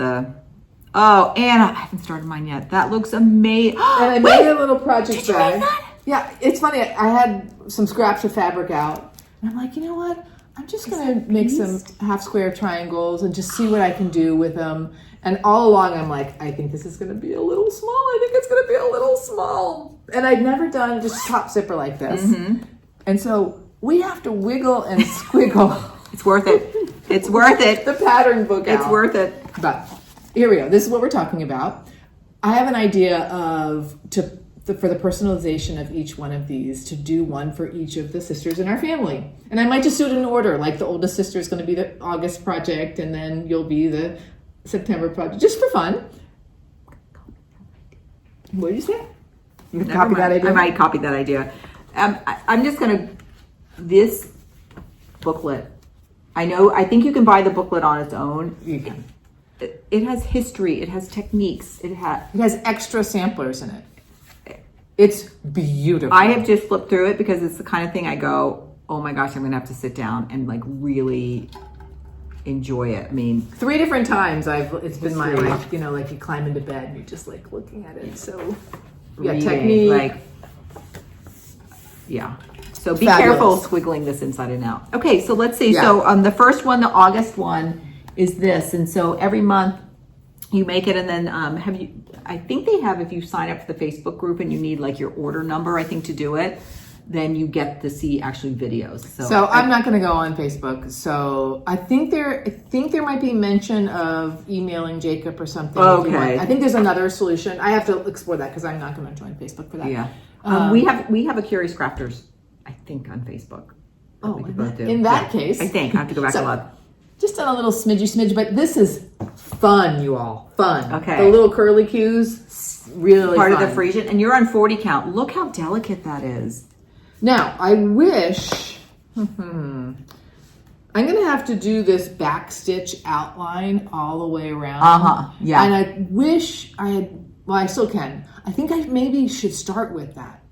oh, and I haven't started mine yet. That looks amazing. And I made a little project Did you bag. make that? Yeah, it's funny. I had some scraps of fabric out, and I'm like, you know what? I'm just gonna make some half square triangles and just see what I can do with them. And all along, I'm like, I think this is gonna be a little small. I think it's gonna be a little small. And I'd never done just top zipper like this. And so we have to wiggle and squiggle. It's worth it. It's worth it. The pattern book out. It's worth it. But here we go. This is what we're talking about. I have an idea for the personalization of each one of these, to do one for each of the sisters in our family. And I might just do it in order. Like the oldest sister is going to be the August project, and then you'll be the September project, just for fun. What did you say? You can copy that idea? I might copy that idea. I'm just going to, this booklet, I think you can buy the booklet on its own. You can. It has history. It has techniques. It has extra samplers in it. It's beautiful. I have just flipped through it because it's the kind of thing I go, oh my gosh, I'm going to have to sit down and like really enjoy it. I mean, 3 different times it's been my life, you know, like you climb into bed and you're just like looking at it. So yeah, reading, technique. like, yeah. So be Fabulous. careful squiggling this inside and out. Okay, so let's see. Yeah. So the first one, the August one, is this. And so every month you make it, and then I think they have, if you sign up for the Facebook group and you need like your order number, I think, to do it, then you get to see actually videos. So I'm not going to go on Facebook. So I think there might be mention of emailing Jacob or something. Okay. I think there's another solution. I have to explore that because I'm not going to join Facebook for that. Yeah. We have a Curious Crafters, I think, on Facebook. Oh, we could both do. in that case, I think I have to go back and look. Just on a little smidgy, but this is fun, you all. Fun. Okay. The little curly cues, really Part fun. of the Frisian, and you're on 40 count. Look how delicate that is. Now, I wish, I'm going to have to do this back stitch outline all the way around. Yeah. And I wish I had, well, I still can. I think I maybe should start with that.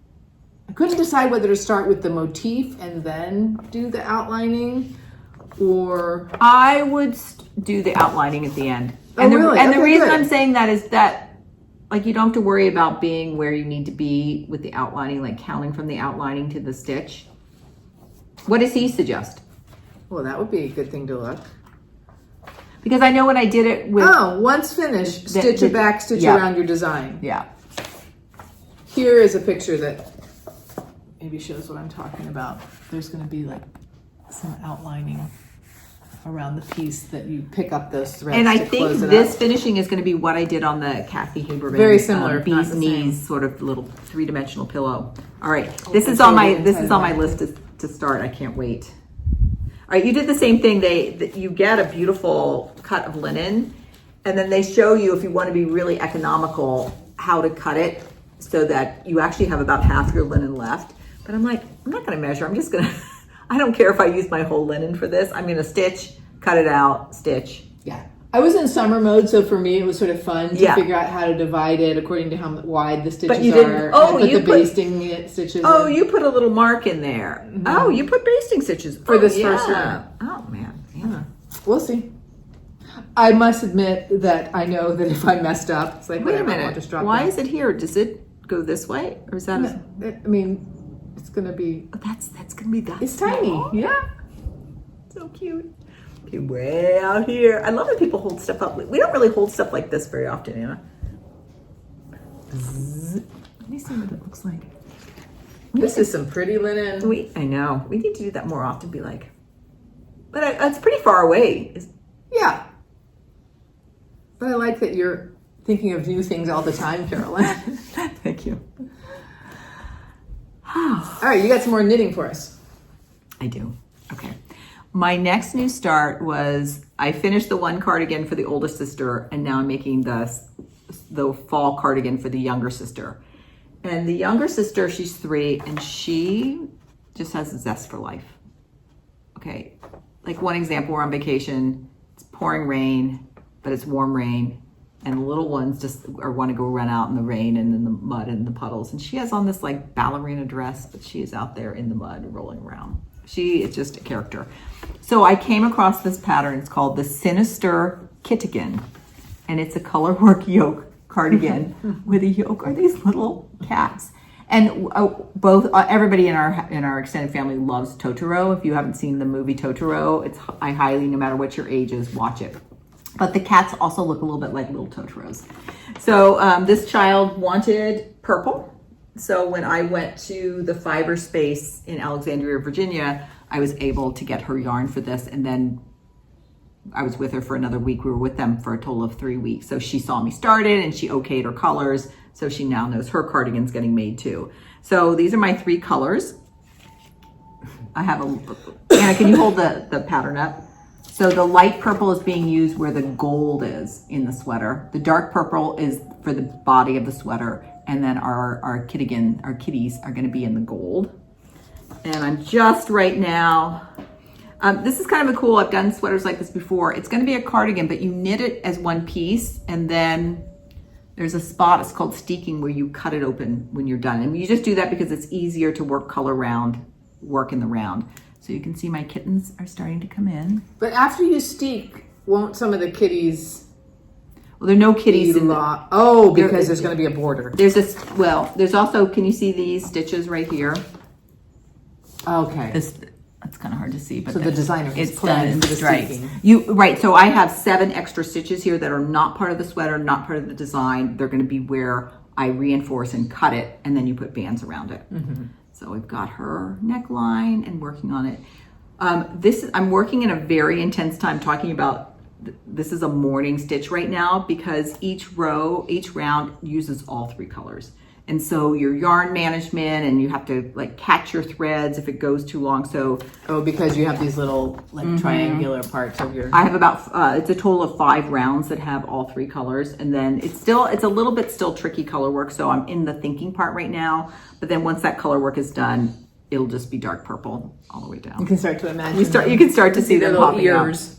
I couldn't decide whether to start with the motif and then do the outlining, or... I would do the outlining at the end. Oh, really? And the Okay, reason good. I'm saying that is that, like, you don't have to worry about being where you need to be with the outlining, like counting from the outlining to the stitch. What does he suggest? Well, that would be a good thing to look. Because I know when I did it with... Oh, once finished, stitch a back stitch around your design. Yeah. Here is a picture that maybe shows what I'm talking about. There's going to be like some outlining around the piece that you pick up those threads. And I to think close it this up. finishing is going to be what I did on the Kathy Haberman. Very similar, if not bee's the knees, same. sort of little 3-dimensional pillow. All right, this is on my list to start. I can't wait. All right, you did the same thing. You get a beautiful cut of linen, and then they show you, if you want to be really economical, how to cut it so that you actually have about half your linen left. But I'm like, I'm not going to measure. I'm just going to. I don't care if I use my whole linen for this. I'm going to stitch, cut it out, stitch. Yeah. I was in summer mode, so for me it was sort of fun to figure out how to divide it according to how wide the stitches But you didn't. are. Oh, I put you the put basting stitches. Oh, in. you put a little mark in there. Mm-hmm. Oh, you put basting stitches For this first one. Oh man, yeah. We'll see. I must admit that I know that if I messed up, it's like, Wait a whatever, I'll minute. just drop Why it. is it here? Does it go this way, or is that? I mean, it's gonna be. Oh, that's gonna be that. It's tiny. Yeah. So cute. Okay, way out here. I love that people hold stuff up. We don't really hold stuff like this very often, Anna. Let me see what it looks like. This is some pretty linen. I know. We need to do that more often. Be like, but it's pretty far away. Yeah. But I like that you're thinking of new things all the time, Carolyn. Thank you. All right, you got some more knitting for us. I do. Okay. My next new start was I finished the one cardigan for the oldest sister, and now I'm making the fall cardigan for the younger sister. And the younger sister, she's 3, and she just has a zest for life. Okay. Like one example, we're on vacation, it's pouring rain, but it's warm rain. And the little ones just want to go run out in the rain and in the mud and the puddles. And she has on this like ballerina dress, but she is out there in the mud rolling around. She is just a character. So I came across this pattern. It's called the Sinister Kittigan. And it's a color work yoke cardigan with a yoke are these little cats. And everybody in our extended family loves Totoro. If you haven't seen the movie Totoro, I highly, no matter what your age is, watch it. But the cats also look a little bit like little Totoros. So this child wanted purple. So when I went to the fiber space in Alexandria, Virginia, I was able to get her yarn for this. And then I was with her for another week. We were with them for a total of 3 weeks. So she saw me start it and she okayed her colors. So she now knows her cardigan's getting made too. So these are my 3 colors. I have Anna, can you hold the pattern up? So the light purple is being used where the gold is in the sweater. The dark purple is for the body of the sweater. And then our kitties are gonna be in the gold. And I'm just right now, this is kind of a cool, I've done sweaters like this before. It's gonna be a cardigan, but you knit it as one piece, and then there's a spot, it's called steeking, where you cut it open when you're done. And you just do that because it's easier to work color round, work in the round. So you can see my kittens are starting to come in. But after you steek, won't some of the kitties? Well, there are no kitties in because there's going to be a border. There's also, can you see these stitches right here? Okay. That's kind of hard to see, but so the designer has it's planned done. for the Right. steeking. Right. So I have 7 extra stitches here that are not part of the sweater, not part of the design. They're going to be where I reinforce and cut it, and then you put bands around it. Mm-hmm. So we've got her neckline and working on it. I'm working in a very intense time talking about, this is a morning stitch right now because each round uses all 3 colors. And so your yarn management, and you have to like catch your threads if it goes too long. So because you have these little like triangular parts of your. I have about it's a total of 5 rounds that have all 3 colors, and then it's a little bit still tricky color work. So I'm in the thinking part right now. But then once that color work is done, it'll just be dark purple all the way down. You can start to imagine. You can start to see them little popping ears. out.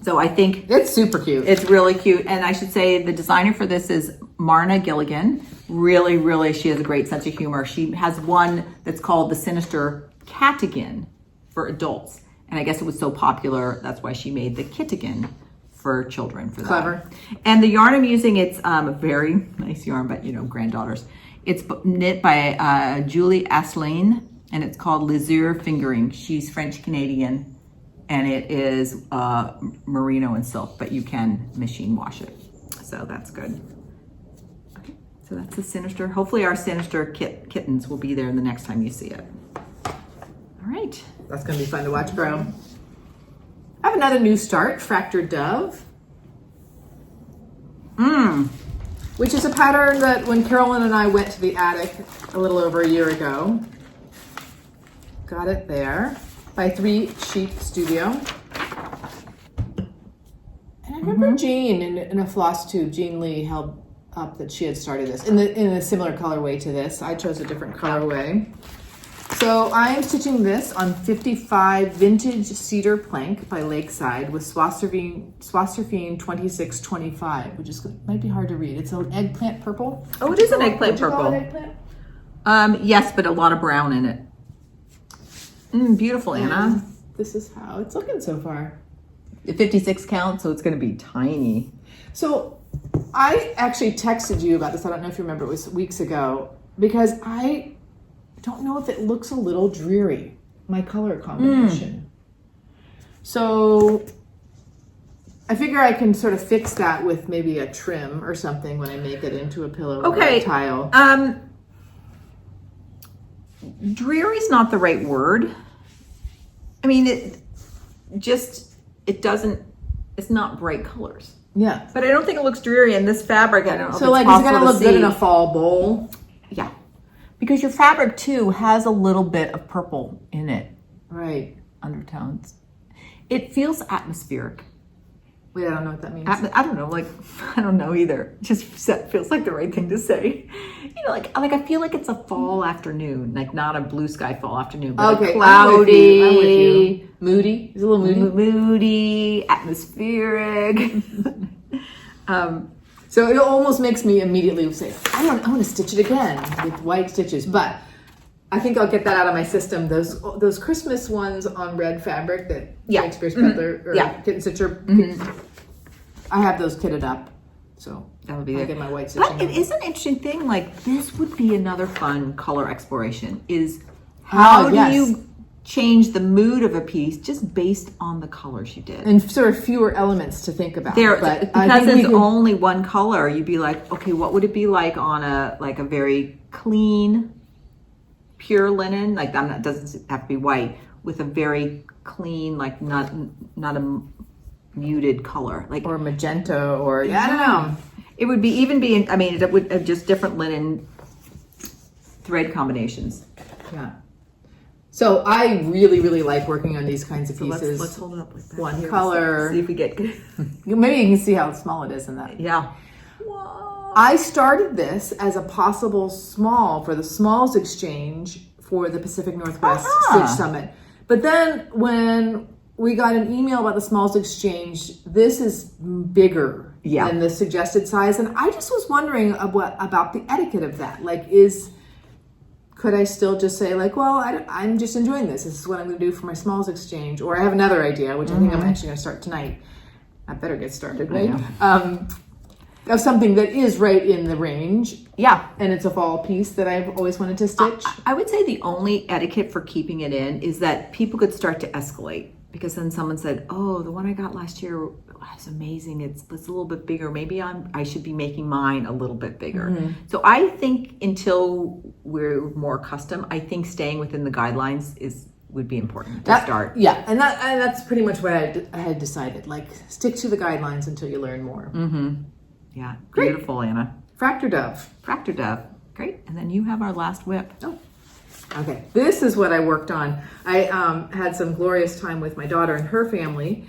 So I think it's super cute. It's really cute. And I should say the designer for this is Marna Gilligan. Really, really, she has a great sense of humor. She has one that's called the Sinister Cattigan for adults. And I guess it was so popular, that's why she made the Kittigan for children for that. Clever. And the yarn I'm using, it's a very nice yarn, but granddaughters. It's knit by Julie Asselin, and it's called Lizure Fingering. She's French-Canadian, and it is merino and silk, but you can machine wash it. So that's good. Okay, so that's the Sinister. Hopefully our Sinister kittens will be there the next time you see it. All right. That's going to be fun to watch grow. I have another new start, Fractured Dove. Which is a pattern that when Carolyn and I went to the attic a little over a year ago, got it there by 3 Sheep Studio. And I remember Jean in a FlossTube, Jean Lee held up that she had started this in a similar colorway to this. I chose a different colorway. So I'm stitching this on 55 vintage cedar plank by Lakeside with Swasserfine 2625, which might be hard to read. It's an eggplant purple. Oh, it is an eggplant purple. Would you call it eggplant? Yes, but a lot of brown in it. Beautiful, Anna. This is how it's looking so far. the 56 count, so it's going to be tiny. So I actually texted you about this. I don't know if you remember. It was weeks ago because I don't know if it looks a little dreary, my color combination. So I figure I can sort of fix that with maybe a trim or something when I make it into a pillow or a tile. Dreary is not the right word. I mean, it's not bright colors. Yeah. But I don't think it looks dreary in this fabric. I don't know. So like, it's gonna look good in a fall bowl. Yeah. Because your fabric too has a little bit of purple in it. Right. Undertones. It feels atmospheric. Wait, I don't know what that means. I don't know. Like, I don't know either. It just feels like the right thing to say. You know, like I feel like it's a fall afternoon, like not a blue sky fall afternoon, but okay, cloudy. I'm with you. Moody. It's a little moody. Moody, atmospheric. So it almost makes me immediately say, I want to stitch it again with white stitches, but I think I'll get that out of my system. Those Christmas ones on red fabric that Shakespeare's Peddler or Kitten Stitcher, I have those kitted up. So that would be I'll get my white stitching. But it is an interesting thing. Like, this would be another fun color exploration. Is how do you change the mood of a piece just based on the colors you did? And sort of fewer elements to think about. But because it's only one color, you'd be like, okay, what would it be like on a very clean, pure linen? Like, that doesn't have to be white, with a very clean, like not a muted color, like, or magenta, or I don't know. It would be it would just different linen thread combinations. Yeah. So I really, really like working on these kinds of pieces. Let's hold it up like that. One color. See if we get good. Maybe you can see how small it is in that. Yeah. Whoa. I started this as a possible small for the Smalls Exchange for the Pacific Northwest Stitch Summit. But then when we got an email about the Smalls Exchange, this is bigger than the suggested size. And I just was wondering about the etiquette of that. Like, could I still just say, like, well, I'm just enjoying this. This is what I'm going to do for my Smalls Exchange. Or I have another idea, which I think I'm actually going to start tonight. I better get started, right? Of something that is right in the range. Yeah. And it's a fall piece that I've always wanted to stitch. I would say the only etiquette for keeping it in is that people could start to escalate. Because then someone said, oh, the one I got last year was amazing. It's a little bit bigger. Maybe I should be making mine a little bit bigger. So I think until we're more accustomed, I think staying within the guidelines would be important to start. Yeah, and that's pretty much what I had decided. Like, stick to the guidelines until you learn more. Yeah, great. Beautiful, Anna. Fractor Dove. Fractor Dove. Great. And then you have our last whip. Oh. Okay, this is what I worked on. I had some glorious time with my daughter and her family,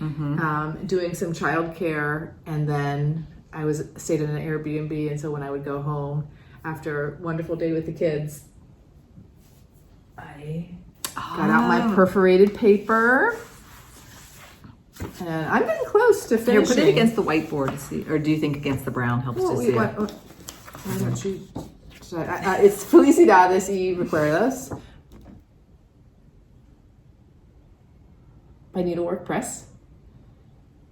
doing some childcare, and then I stayed in an Airbnb. And so when I would go home after a wonderful day with the kids, I got out my perforated paper, and I'm getting close to finishing. Here, put it against the whiteboard to see, or do you think against the brown helps to see it? Why don't you? It's Felicidades y Recuerdos by Needlework Press,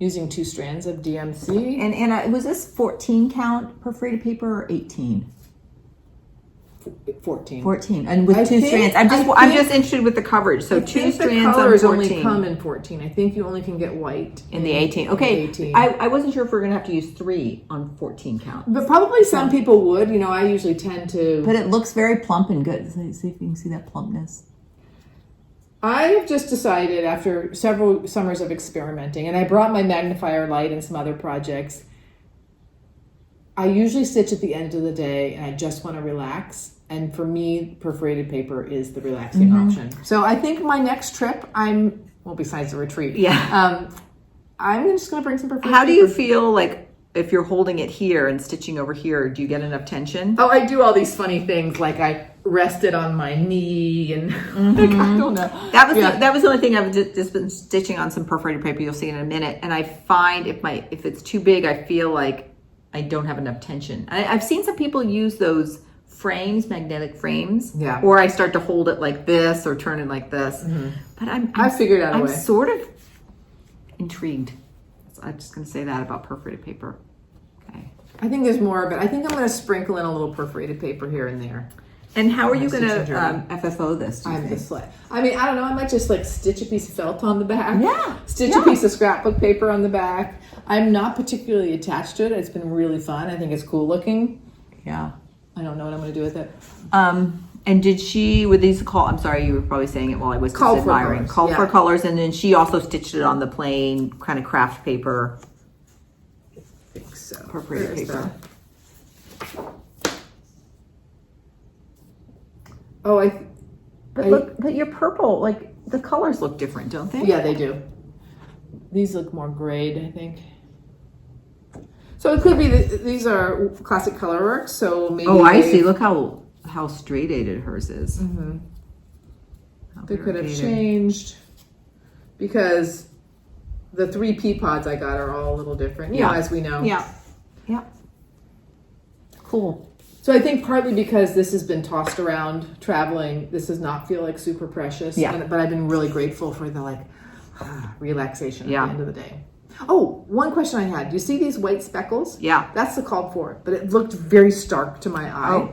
using 2 strands of DMC. And Anna, was this 14 count perforated paper or 18? 14. 14, and with 2 strands. I'm just interested with the coverage. So 2 strands the colors on 14. only come in 14. I think you only can get white in the 18. Okay, 18. I wasn't sure if we're gonna have to use 3 on 14 count. But probably some people would. You know, I usually tend to. But it looks very plump and good. See if you can see that plumpness. I have just decided after several summers of experimenting, and I brought my magnifier light and some other projects. I usually stitch at the end of the day, and I just want to relax. And for me, perforated paper is the relaxing option. So I think my next trip, besides the retreat, I'm just going to bring some perforated paper. How do you feel like if you're holding it here and stitching over here? Do you get enough tension? Oh, I do all these funny things, like I rest it on my knee, and like, I don't know. That was the only thing I've just been stitching on some perforated paper. You'll see in a minute. And I find if it's too big, I feel like I don't have enough tension. I've seen some people use those frames, magnetic frames, or I start to hold it like this or turn it like this. But I figured out a way. I'm sort of intrigued. I'm just going to say that about perforated paper. Okay. I think there's more of it. I think I'm going to sprinkle in a little perforated paper here and there. And how are you going to FFO this? I'm the slut. I mean, I don't know. I might just like stitch a piece of felt on the back. Yeah. Stitch a piece of scrapbook paper on the back. I'm not particularly attached to it. It's been really fun. I think it's cool looking. Yeah. I don't know what I'm going to do with it. And did she, with these I'm sorry, you were probably saying it while I was just admiring. Called for colors. And then she also stitched it on the plain kind of craft paper. I think so. Perforated paper. Oh, but your purple, like the colors look different, don't they? Yeah, they do. These look more grayed, I think. So it could be that these are classic color works. So maybe. Oh, I see. Look how straight-edged hers is. Mm-hmm. They could have changed because the 3 pea pods I got are all a little different. You know, as we know. Yeah. Yeah. Cool. So I think partly because this has been tossed around traveling, this does not feel like super precious. Yeah. But I've been really grateful for the relaxation at the end of the day. Oh, one question I had. Do you see these white speckles? Yeah. That's the called for, but it looked very stark to my eye.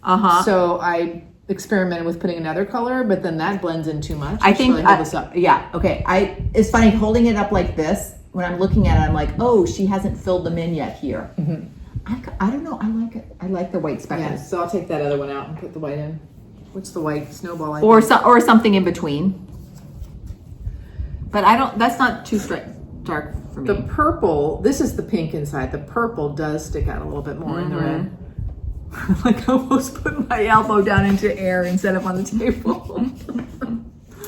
Oh. So I experimented with putting another color, but then that blends in too much. I think, hold this up. Yeah, okay. It's funny holding it up like this. When I'm looking at it, I'm like, oh, she hasn't filled them in yet here. Mm-hmm. I don't know. I like it. I like the white speckles. Yeah, so I'll take that other one out and put the white in. What's the white snowball? Or something in between. But that's not too dark for me. The purple, this is the pink inside. The purple does stick out a little bit more in the red. Like I almost put my elbow down into air instead of on the table.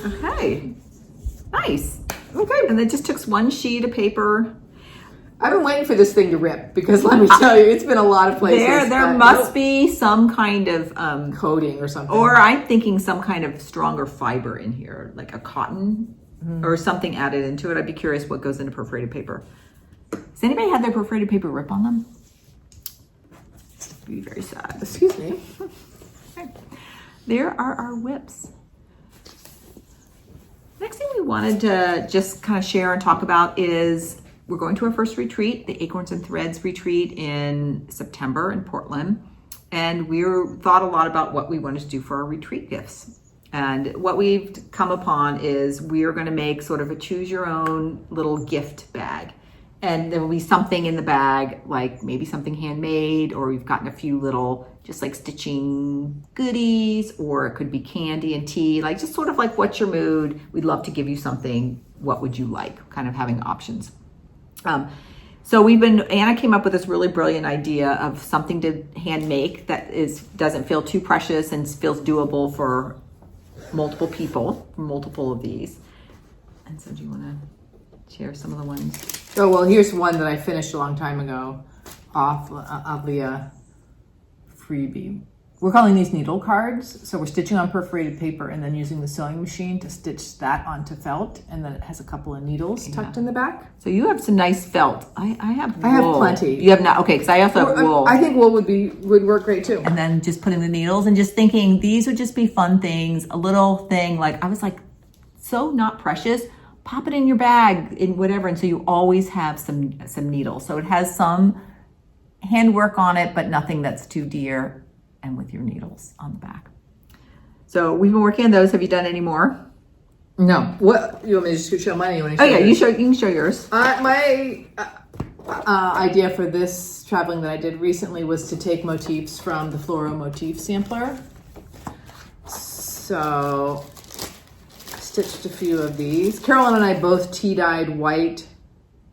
Okay. Nice. Okay. And then just took one sheet of paper. I've been waiting for this thing to rip because let me tell you, it's been a lot of places. There must be some kind of coating or something. Or I'm thinking some kind of stronger fiber in here, like a cotton or something added into it. I'd be curious what goes into perforated paper. Has anybody had their perforated paper rip on them? It'd be very sad. Excuse me. Okay. There are our whips. Next thing we wanted to just kind of share and talk about is we're going to our first retreat, the Acorns and Threads retreat in September in Portland. And we thought a lot about what we wanted to do for our retreat gifts. And what we've come upon is we are going to make sort of a choose your own little gift bag. And there will be something in the bag, like maybe something handmade, or we've gotten a few little just like stitching goodies, or it could be candy and tea, like just sort of like what's your mood? We'd love to give you something. What would you like? Kind of having options. So Anna came up with this really brilliant idea of something to hand make that doesn't feel too precious and feels doable for multiple people, multiple of these. And so do you want to share some of the ones? Oh, well, here's one that I finished a long time ago off the freebie. We're calling these needle cards. So we're stitching on perforated paper and then using the sewing machine to stitch that onto felt. And then it has a couple of needles tucked in the back. So you have some nice felt. I have wool. I have plenty. You have not? Okay, because I also have wool. I think wool would work great too. And then just putting the needles and just thinking these would just be fun things. A little thing like, I was like, so not precious. Pop it in your bag in whatever. And so you always have some needles. So it has some handwork on it, but nothing that's too dear. And with your needles on the back. So we've been working on those. Have you done any more? No. What you want me to just show mine? You can show yours. My idea for this traveling that I did recently was to take motifs from the Floro Motif Sampler. So I stitched a few of these. Carolyn and I both tea-dyed white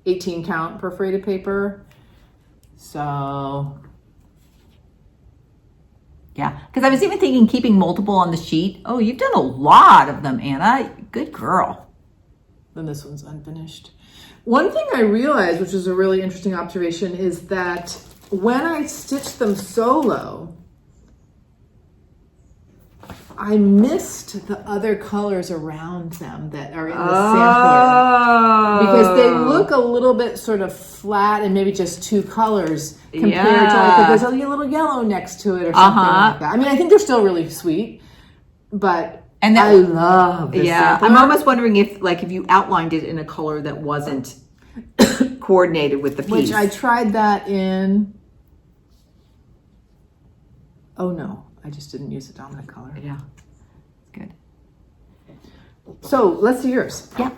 18 count perforated paper. So yeah, because I was even thinking keeping multiple on the sheet. Oh, you've done a lot of them, Anna. Good girl. Then this one's unfinished. One thing I realized, which is a really interesting observation, is that when I stitched them solo, I missed the other colors around them that are in the sampler. Because they look a little bit sort of flat and maybe just two colors compared to like, there's a little yellow next to it or something like that. I mean, I think they're still really sweet, but I love this sampler. I'm almost wondering if you outlined it in a color that wasn't coordinated with the piece. Which I tried that in, oh no, I just didn't use a dominant color. Yeah, good. So let's do yours. Yeah.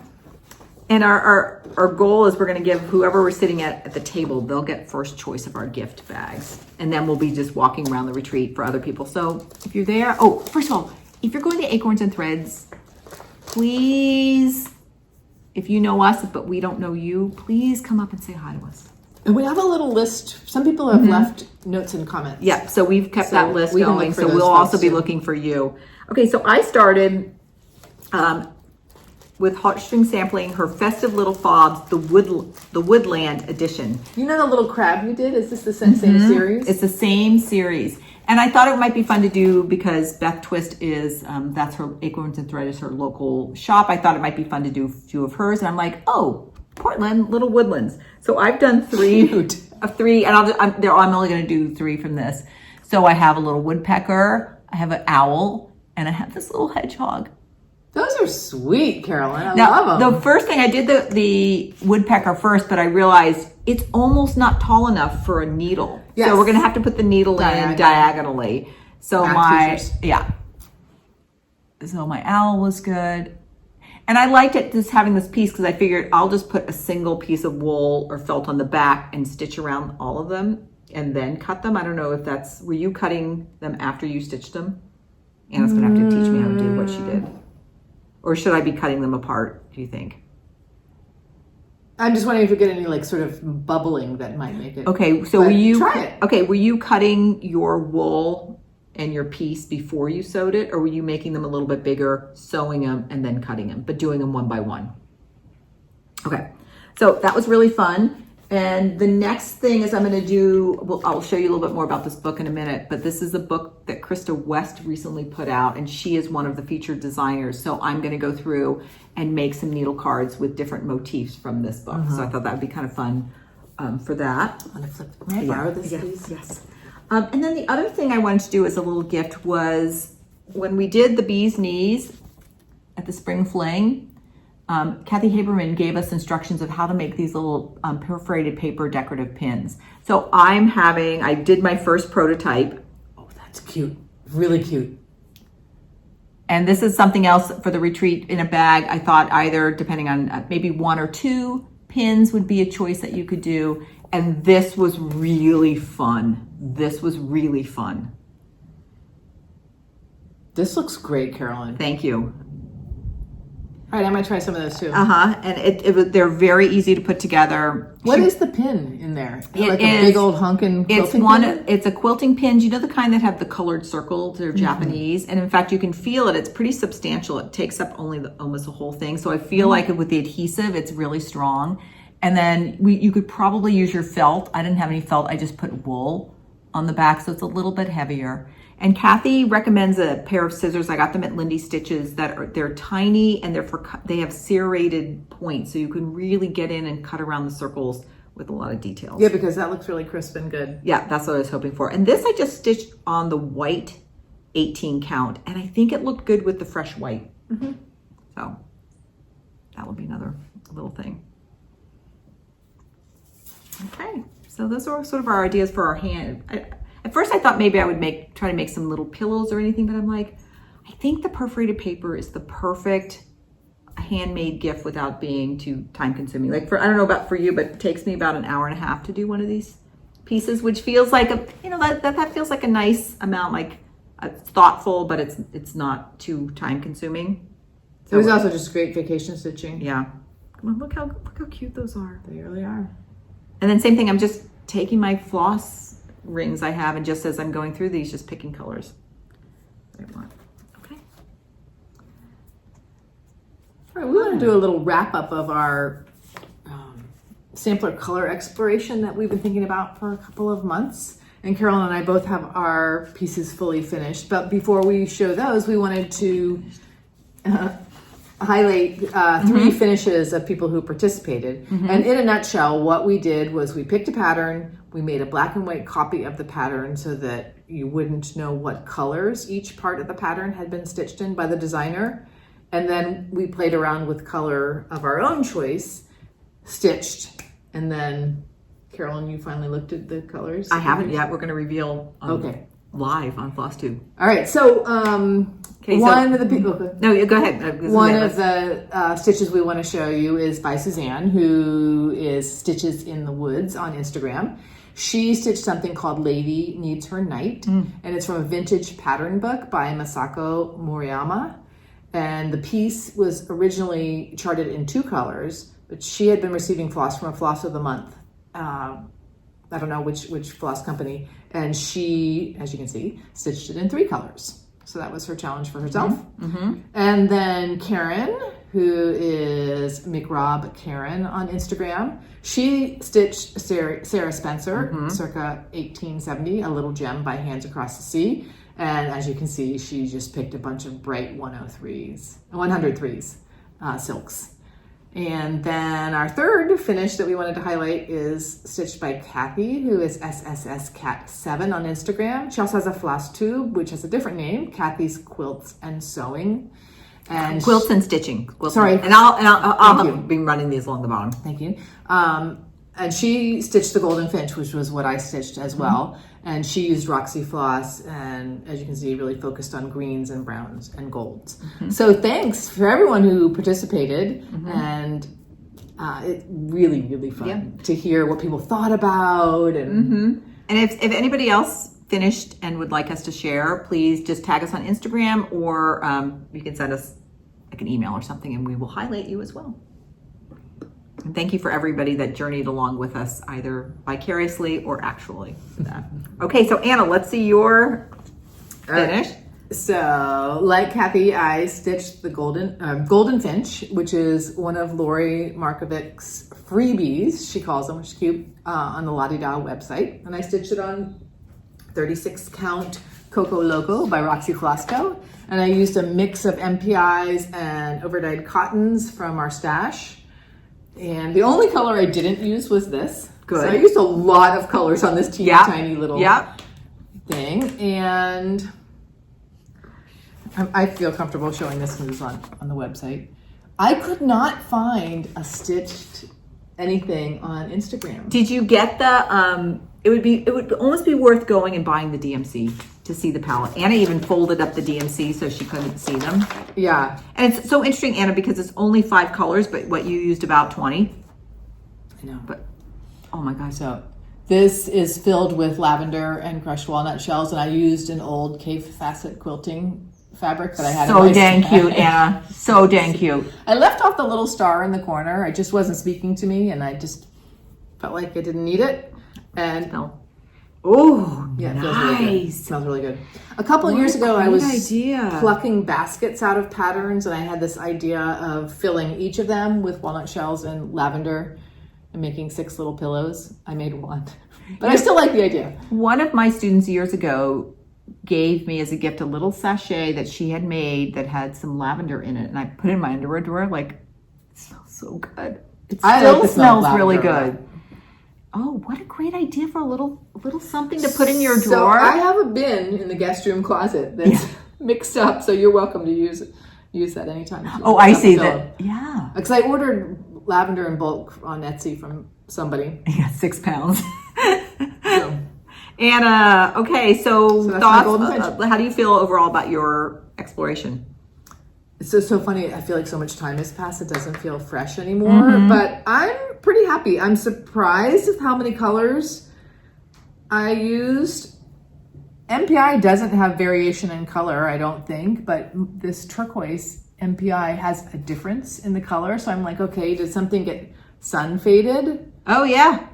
And our goal is we're going to give whoever we're sitting at the table, they'll get first choice of our gift bags. And then we'll be just walking around the retreat for other people. So if you're there, oh, first of all, if you're going to Acorns and Threads, please, if you know us, but we don't know you, please come up and say hi to us. And we have a little list. Some people have left notes and comments. Yeah, so we've kept So that list we can going. look for So those we'll also folks be too. looking for you. Okay, so I started with Heartstring Sampling her Festive Little Fobs, the Woodland edition. You know the little crab we did? Is this the same series? It's the same series. And I thought it might be fun to do because Beth Twist is, that's her, Acorns and Thread is her local shop. I thought it might be fun to do a few of hers. And I'm like, oh, Portland, Little Woodlands. So I've done three, and I'm only going to do 3 from this. So I have a little woodpecker, I have an owl, and I have this little hedgehog. Those are sweet, Carolyn. I Now, love them. the first thing I did the woodpecker first, but I realized it's almost not tall enough for a needle. Yes. So we're going to have to put the needle in diagonally. So Math teachers. So my owl was good. And I liked it just having this piece because I figured I'll just put a single piece of wool or felt on the back and stitch around all of them and then cut them. I don't know if were you cutting them after you stitched them? Anna's going to have to teach me how to do what she did. Or should I be cutting them apart, do you think? I'm just wondering if you get any like sort of bubbling that might make it. Okay, so But were you try it. Okay, were you cutting your wool and your piece before you sewed it, or were you making them a little bit bigger, sewing them and then cutting them, but doing them one by one? Okay, so that was really fun. And the next thing is I'm going to do, well, I'll show you a little bit more about this book in a minute, but this is a book that Krista West recently put out, and she is one of the featured designers. So I'm going to go through and make some needle cards with different motifs from this book. So I thought that would be kind of fun for that. I'm gonna flip. May I borrow this, Yes, please? yes. And then the other thing I wanted to do as a little gift was when we did the bee's knees at the spring fling, Kathy Haberman gave us instructions of how to make these little perforated paper decorative pins. So I did my first prototype. Oh, that's cute. Really cute. And this is something else for the retreat in a bag. I thought either, depending on maybe 1 or 2 pins would be a choice that you could do. And this was really fun. This looks great, Carolyn. Thank you. All right, I might try some of those too. And they're very easy to put together. What is the pin in there? It Like is- a big old hunkin' quilting pin? It's a quilting pin. You know the kind that have the colored circles? They're Japanese. And in fact, you can feel it. It's pretty substantial. It takes up almost the whole thing. So I feel like with the adhesive, it's really strong. And then you could probably use your felt. I didn't have any felt. I just put wool on the back, so it's a little bit heavier. And Kathy recommends a pair of scissors. I got them at Lindy Stitches they're tiny and they have serrated points, so you can really get in and cut around the circles with a lot of details. Yeah, because that looks really crisp and good. Yeah, that's what I was hoping for. And this I just stitched on the white 18 count, and I think it looked good with the fresh white. So that will be another little thing. Okay, so those are sort of our ideas for our hand. At first I thought maybe I would try to make some little pillows or anything, but I'm like, I think the perforated paper is the perfect handmade gift without being too time consuming. Like I don't know about for you, but it takes me about an hour and a half to do one of these pieces, which feels like that feels like a nice amount, like it's thoughtful, but it's not too time consuming. It was also just great vacation stitching. Yeah. Come on, look how cute those are. They really are. And then same thing, I'm just taking my floss rings I have, and just as I'm going through these, just picking colors that I want. Okay. All right, we want to do a little wrap up of our sampler color exploration that we've been thinking about for a couple of months. And Carolyn and I both have our pieces fully finished. But before we show those, we wanted to highlight 3 finishes of people who participated. And in a nutshell, what we did was we picked a pattern, we made a black and white copy of the pattern so that you wouldn't know what colors each part of the pattern had been stitched in by the designer. And then we played around with color of our own choice stitched, and then Carolyn, you finally looked at the colors? I haven't yet. We're going to reveal Okay. live on FlossTube. All right, so one of the people. No, go ahead. One of the stitches we want to show you is by Suzanne, who is Stitches in the Woods on Instagram. She stitched something called Lady Needs Her Knight, and it's from a vintage pattern book by Masako Moriyama. And the piece was originally charted in 2 colors, but she had been receiving floss from a Floss of the Month. I don't know which floss company, and she, as you can see, stitched it in 3 colors. So that was her challenge for herself. And then Karen, who is McRob Karen on Instagram, she stitched Sarah Spencer, circa 1870, A Little Gem by Hands Across the Sea. And as you can see, she just picked a bunch of bright 103s, silks. And then our third finish that we wanted to highlight is stitched by Kathy, who is SSSCat7 on Instagram. She also has a FlossTube, which has a different name, Kathy's Quilts and Sewing. And Quilts and Stitching. Sorry. And I'll be running these along the bottom. Thank you. And she stitched the Golden Finch, which was what I stitched as well. And she used Roxy floss, and as you can see, really focused on greens and browns and golds. So thanks for everyone who participated, and it's really, really fun to hear what people thought about. And if anybody else finished and would like us to share, please just tag us on Instagram, or you can send us like an email or something, and we will highlight you as well. And thank you for everybody that journeyed along with us, either vicariously or actually. For that. Okay, so Anna, let's see your finish. So, like Kathy, I stitched the Golden Finch, which is one of Lori Markovic's freebies, she calls them, which is cute, on the La-Di-Da website. And I stitched it on 36 count Coco Loco by Roxy Flasco. And I used a mix of MPIs and overdyed cottons from our stash. And the only color I didn't use was this. Good. So I used a lot of colors on this teeny tiny little thing. And I feel comfortable showing this news on the website. I could not find a stitched anything on Instagram. Did you get the, it would almost be worth going and buying the DMC to see the palette. Anna even folded up the DMC so she couldn't see them. Yeah. And it's so interesting, Anna, because it's only 5 colors, but what you used about 20. I know. But, oh my God. So this is filled with lavender and crushed walnut shells, and I used an old cave facet quilting fabric that I had. So dang cute, Anna. So dang cute. I left off the little star in the corner. It just wasn't speaking to me, and I just felt like I didn't need it. And oh, yeah, it nice. feels really good. It smells really good. A couple of years ago, I was plucking baskets out of patterns, and I had this idea of filling each of them with walnut shells and lavender and making 6 little pillows. I made 1, but I still like the idea. One of my students years ago gave me as a gift a little sachet that she had made that had some lavender in it, and I put it in my underwear drawer. Like, it smells so good. It still smells really good. Oh, what a great idea for a little something to put in your drawer. So I have a bin in the guest room closet that's mixed up, so you're welcome to use that anytime. Oh, I see that. Yeah. Because I ordered lavender in bulk on Etsy from somebody. Yeah, 6 pounds. So. Anna, okay, so thoughts, how do you feel overall about your exploration? It's just so funny. I feel like so much time has passed. It doesn't feel fresh anymore, but I'm pretty happy. I'm surprised with how many colors I used. MPI doesn't have variation in color, I don't think, but this turquoise MPI has a difference in the color. So I'm like, okay, did something get sun faded? Oh, yeah.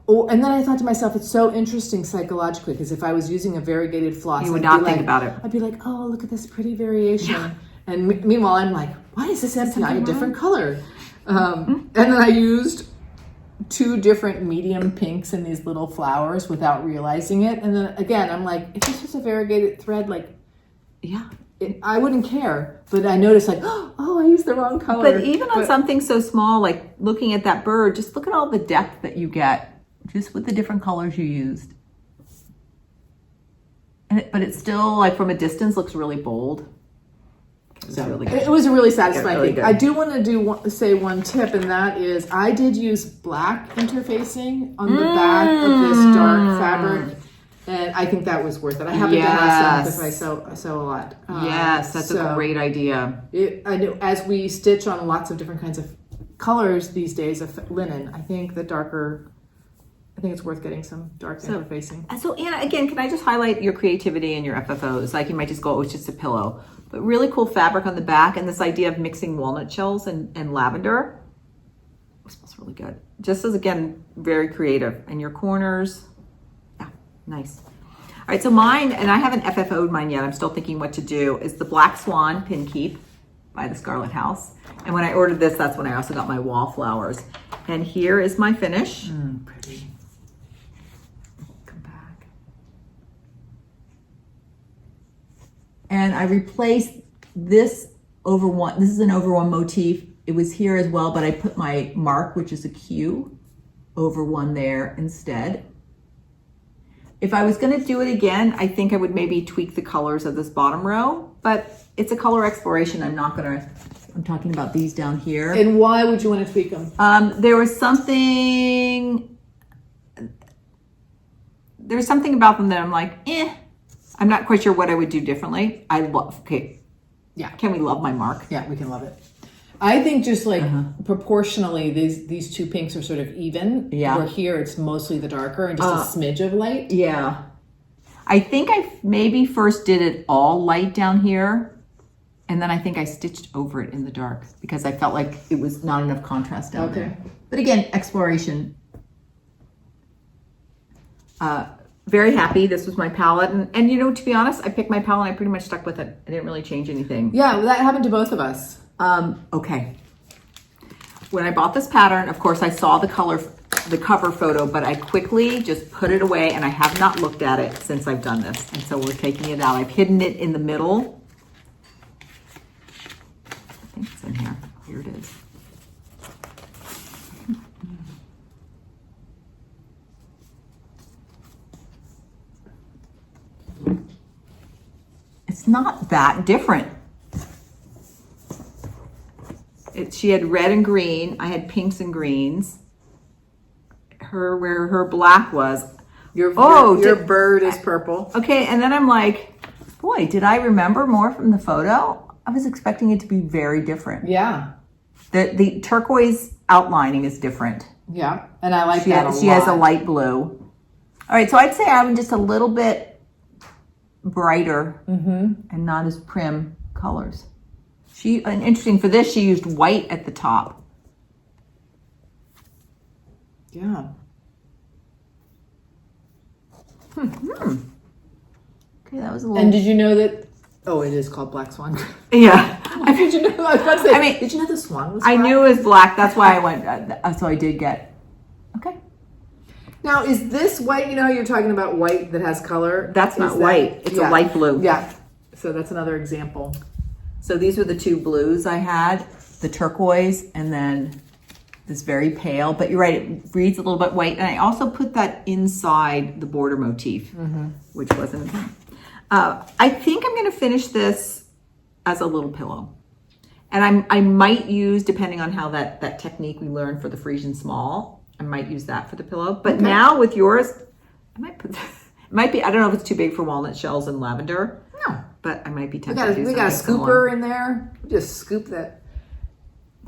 Oh, and then I thought to myself, it's so interesting psychologically, because if I was using a variegated floss, you would not think about it. I'd be like, oh, look at this pretty variation. Yeah. And meanwhile, I'm like, why is this MPI a different color? And then I used 2 different medium pinks in these little flowers without realizing it. And then again, I'm like, if this was a variegated thread, like, I wouldn't care. But I noticed like, oh, I used the wrong color. But even on something so small, like looking at that bird, just look at all the depth that you get just with the different colors you used. But it still, like from a distance, looks really bold. was really good. It was a really satisfying really thing. good. I do want to say one tip, and that is I did use black interfacing on the back of this dark fabric, and I think that was worth it. I haven't done that because I sew a lot. Yes, that's a great idea. I know as we stitch on lots of different kinds of colors these days of linen, I think it's worth getting some dark interfacing. So Anna, again, can I just highlight your creativity and your FFOs? Like you might just go, oh, it's just a pillow. But really cool fabric on the back, and this idea of mixing walnut shells and lavender. It smells really good. Just as, again, very creative. And your corners, yeah, nice. All right, so mine, and I haven't FFO'd mine yet, I'm still thinking what to do, is the Black Swan Pin Keep by the Scarlett House. And when I ordered this, that's when I also got my Wallflowers. And here is my finish. Pretty. Come back. And I replaced this over one. This is an over one motif. It was here as well, but I put my mark, which is a Q, over one there instead. If I was going to do it again, I think I would maybe tweak the colors of this bottom row, but it's a color exploration. I'm talking about these down here. And why would you want to tweak them? There was something about them that I'm like, I'm not quite sure what I would do differently. Yeah. Can we love my mark? Yeah, we can love it. I think just like proportionally, these two pinks are sort of even. Yeah. Where here it's mostly the darker and just a smidge of light. Yeah. I think I maybe first did it all light down here, and then I think I stitched over it in the dark because I felt like it was not enough contrast down there. But again, exploration. Very happy. This was my palette. And you know, to be honest, I picked my palette and I pretty much stuck with it. I didn't really change anything. Yeah, that happened to both of us. Okay. When I bought this pattern, of course, I saw the cover photo, but I quickly just put it away and I have not looked at it since I've done this. And so we're taking it out. I've hidden it in the middle. I think it's in here. Here it is. It's not that different. She had red and green. I had pinks and greens. Where her black was. Your bird is purple. Okay, and then I'm like, boy, did I remember more from the photo? I was expecting it to be very different. Yeah. The turquoise outlining is different. Yeah, and I like that a lot. She has a light blue. All right, so I'd say I'm just a little bit brighter and not as prim colors. And interesting for this, she used white at the top. Yeah. Okay, that was a little. And did you know that? Oh, it is called Black Swan. Yeah. Did you know? I was about to say. Did you know the swan was black? I knew it was black. That's why I went. So I did get. Okay. Now, is this white? You know how you're talking about white that has color? That's not white. It's a light blue. Yeah. So that's another example. So these were the two blues I had, the turquoise and then this very pale. But you're right, it reads a little bit white. And I also put that inside the border motif, which wasn't. I think I'm going to finish this as a little pillow. And I might use, depending on how that technique we learned for the Frisian small, I might use that for the pillow. But now with yours, I might put, it might be, I don't know if it's too big for walnut shells and lavender. No. But I might be tempted to do something. We got a scooper in there. Just scoop that.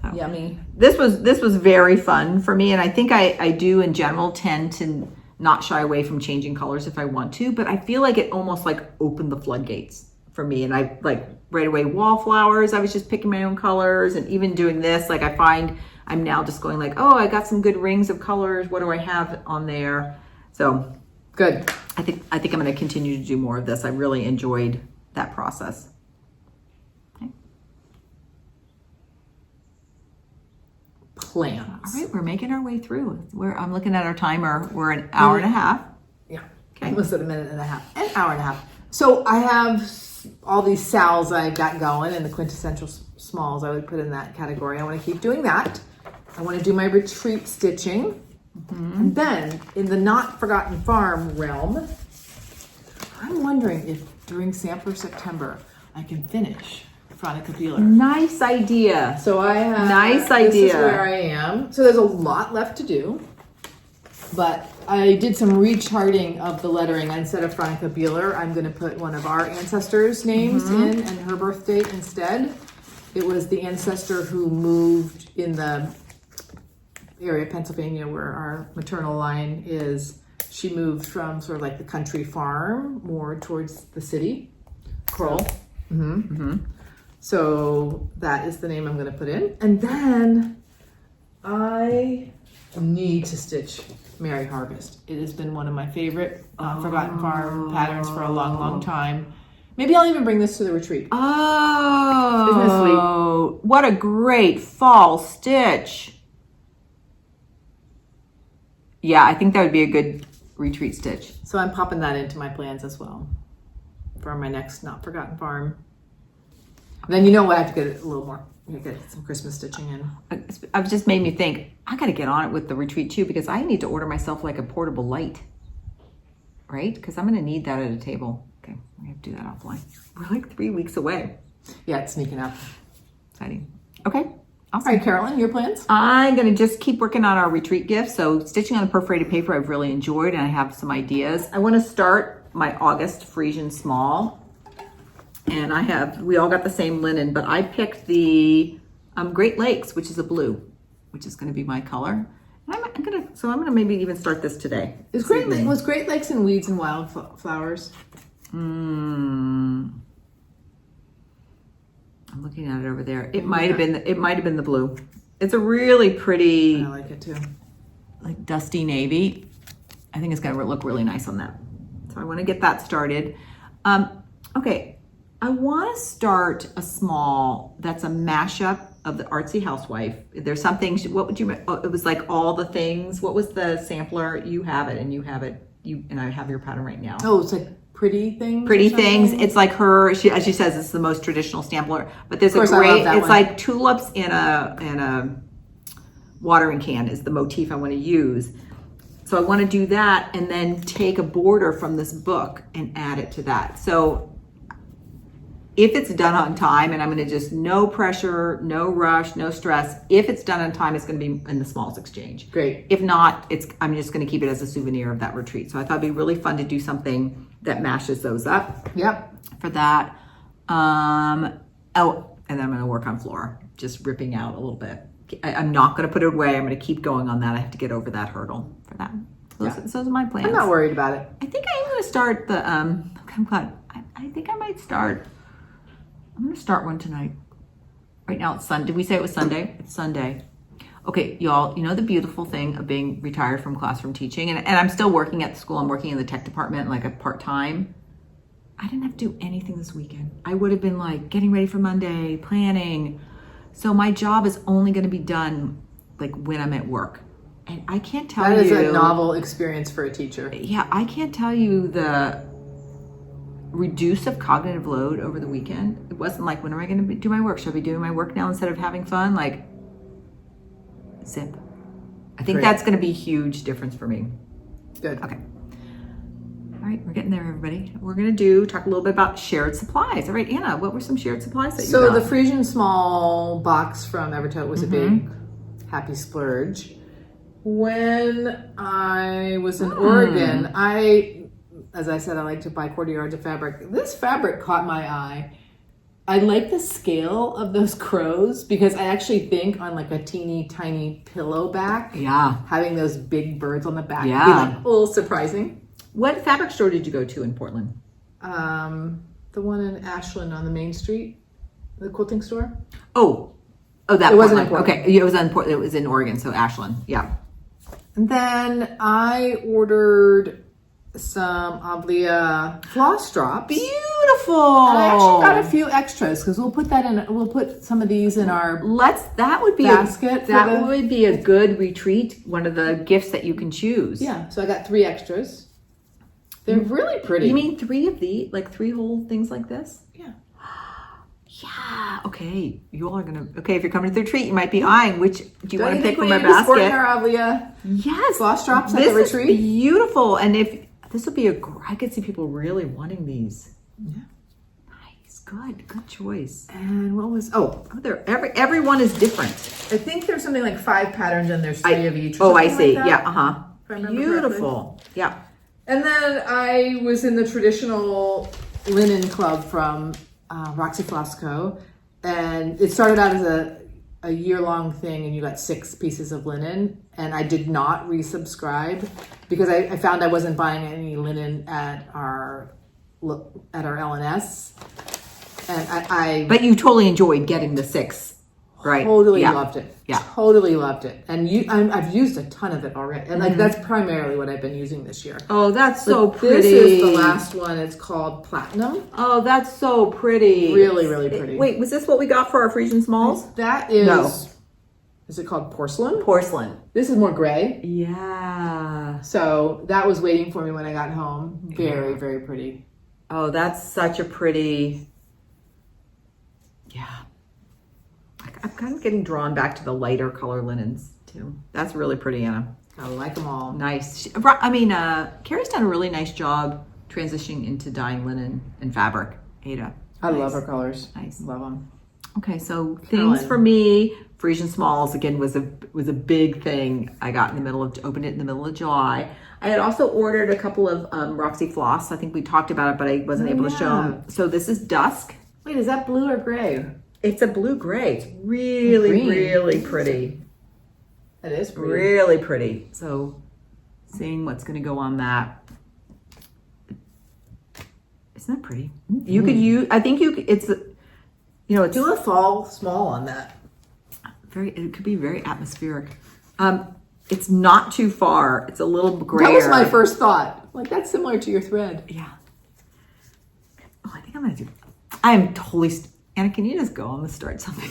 Oh. Yummy. This was very fun for me. And I think I do in general tend to not shy away from changing colors if I want to. But I feel like it almost like opened the floodgates for me. And I like right away Wallflowers. I was just picking my own colors. And even doing this, like I find I'm now just going like, oh, I got some good rings of colors. What do I have on there? So good. I think I'm going to continue to do more of this. I really enjoyed that process. Okay. Plans. All right, we're making our way through. I'm looking at our timer. We're an hour and a half. Yeah. Okay. Almost at a minute and a half. An hour and a half. So I have all these sals I got going and the quintessential smalls I would put in that category. I want to keep doing that. I want to do my retreat stitching. And then in the Not Forgotten Farm realm, I'm wondering if during Sampler September I can finish Franica peeler. Nice idea. So I have, Nice this is idea. where I am. So there's a lot left to do, but I did some recharting of the lettering. Instead of Franica peeler, I'm going to put one of our ancestors' names in and her birth date instead. It was the ancestor who moved in the area of Pennsylvania where our maternal line is. She moved from sort of like the country farm more towards the city. Cool. So that is the name I'm going to put in. And then I need to stitch Merry Harvest. It has been one of my favorite Forgotten Farm patterns for a long, long time. Maybe I'll even bring this to the retreat. Oh, Isn't this sweet? What a great fall stitch. Yeah, I think that would be a good retreat stitch. So I'm popping that into my plans as well for my next Not Forgotten Farm. Then you know what, I have to get a little more, get some Christmas stitching in. It just made me think, I got to get on it with the retreat too, because I need to order myself like a portable light, right? Because I'm going to need that at a table. Okay, we have to do that offline. We're like 3 weeks away. Yeah, it's sneaking up. Exciting. Okay. All right, Carolyn, your plans? I'm going to just keep working on our retreat gift. So stitching on the perforated paper I've really enjoyed, and I have some ideas. I want to start my August Frisian Small. And we all got the same linen, but I picked the Great Lakes, which is a blue, which is going to be my color. And I'm gonna maybe even start this today. Was Great Lakes and Weeds and Wildflowers? I'm looking at it over there. It might have been the blue. It's a really pretty, I like it too. like dusty navy. I think it's gonna look really nice on that. So I want to get that started. Okay. I want to start a small that's a mashup of the Artsy Housewife. There's something, what would you, it was like all the things. What was the sampler? You have it, and you have it, and I have your pattern right now. Oh, it's like Pretty Things? Pretty Things. It's like her, as she says, it's the most traditional sampler. But there's a great, it's like tulips in a watering can is the motif I want to use. So I want to do that and then take a border from this book and add it to that. So if it's done on time, and I'm going to just no pressure, no rush, no stress. If it's done on time, it's going to be in the Smalls Exchange. Great. If not, I'm just going to keep it as a souvenir of that retreat. So I thought it'd be really fun to do something that mashes those up. Yep. For that. And then I'm going to work on Flora, just ripping out a little bit. I'm not going to put it away. I'm going to keep going on that. I have to get over that hurdle for that. Those are my plans. I'm not worried about it. I think I'm going to start the, I think I might start. I'm going to start one tonight. Right now it's Sunday. Did we say it was Sunday? It's Sunday. Okay, y'all, you know the beautiful thing of being retired from classroom teaching, and I'm still working at the school. I'm working in the tech department, like a part-time. I didn't have to do anything this weekend. I would have been like getting ready for Monday, planning. So my job is only going to be done like when I'm at work. And I can't tell you. That is a novel experience for a teacher. Yeah, I can't tell you the reduce of cognitive load over the weekend. It wasn't like, when am I going to do my work? Should I be doing my work now instead of having fun? Like, zip. I think that's going to be a huge difference for me. Good. Okay. All right, we're getting there, everybody. We're going to talk a little bit about shared supplies. All right, Anna, what were some shared supplies that you got? So the Frisian Small box from Evertote was a big happy splurge. When I was in Oregon, as I said, I like to buy quarter yards of fabric. This fabric caught my eye. I like the scale of those crows because I actually think on like a teeny tiny pillow back, having those big birds on the back would be like a little surprising. What fabric store did you go to in Portland? The one in Ashland on the main street, the quilting store. Oh, that it wasn't in Portland. Okay, it was in Portland. It was in Oregon, so Ashland. Yeah. And then I ordered some Avlia floss drops. Beautiful. And I actually got a few extras because we'll put that in. We'll put some of these in our that would be basket. That would be a good retreat. One of the gifts that you can choose. Yeah. So I got 3 extras. They're really pretty. You mean 3 of these, like 3 whole things like this? Yeah. Yeah. Okay. You all are gonna. Okay. If you're coming to the retreat, you might be eyeing which. Do you want to pick from my basket? basket? Our Avlia Yes. floss drops at the retreat. This is beautiful, and if this would be I could see people really wanting these. Yeah. Nice. Good choice. And what was, Everyone is different. I think there's something like 5 patterns and there's 3 of each. Oh, I see. Like Yeah, if I remember beautiful. correctly. Yeah. And then I was in the traditional linen club from Roxy Floss Co. And it started out as a year-long thing, and you got 6 pieces of linen. And I did not resubscribe because I found I wasn't buying any linen at our LNS. And But you totally enjoyed getting the 6, right? Totally loved it. Yeah. Totally loved it. And I've used a ton of it already. And like that's primarily what I've been using this year. Oh, that's so But pretty. This is the last one. It's called Platinum. Oh, that's so pretty. Really, really pretty. Wait, was this what we got for our Frisian Smalls? That is... No. Is it called Porcelain? Porcelain. This is more gray. Yeah. So that was waiting for me when I got home. Very, very pretty. Oh, that's such a pretty... Yeah. I'm kind of getting drawn back to the lighter color linens too. That's really pretty, Anna. I like them all. Nice. Carrie's done a really nice job transitioning into dyeing linen and fabric. Ada. I love her colors. Nice. Love them. Okay, so Carolyn. things for me. Frisian Smalls again was a big thing. I got opened it in the middle of July. I had also ordered a couple of Roxy Floss. I think we talked about it, but I wasn't able to show them. So this is Dusk. Wait, is that blue or gray? It's a blue gray. It's really, really pretty. It is pretty. Really pretty. So seeing what's going to go on that. Isn't that pretty? You could use, I think it's Do a fall small on that. it could be very atmospheric. It's not too far. It's a little grayer. That was my first thought. Like, that's similar to your thread. Yeah. Oh, I think I'm going to do, I am totally, Anna, can you just go? I'm going to start something.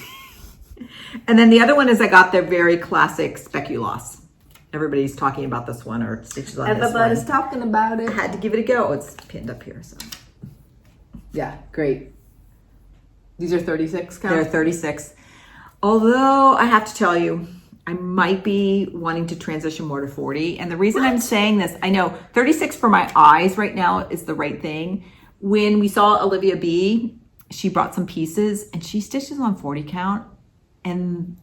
And then the other one is I got their very classic Speculoos. Everybody's talking about this one or stitches on this one. Everybody's talking about it. I had to give it a go. It's pinned up here, so. Yeah, great. These are 36 count? They're 36. Although I have to tell you, I might be wanting to transition more to 40. And the reason I'm saying this, I know 36 for my eyes right now is the right thing. When we saw Olivia B, she brought some pieces and she stitches on 40 count. And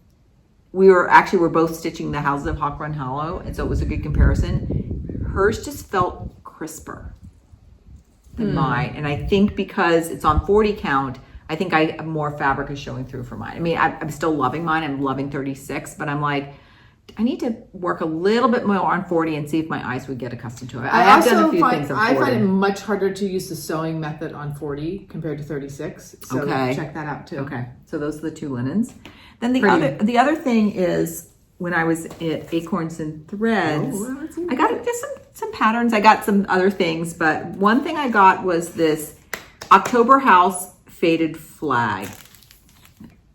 we're both stitching the Houses of Hawk Run Hollow. And so it was a good comparison. Hers just felt crisper than mine. And I think because it's on 40 count, I think more fabric is showing through for mine. I mean, I'm still loving mine. I'm loving 36, but I'm like, I need to work a little bit more on 40 and see if my eyes would get accustomed to it. I have done a few things on 40. I find it much harder to use the sewing method on 40 compared to 36. So check that out too. Okay, so those are the 2 linens. Then the other thing is when I was at Acorns and Threads, I got just some patterns. I got some other things, but one thing I got was this October House faded flag,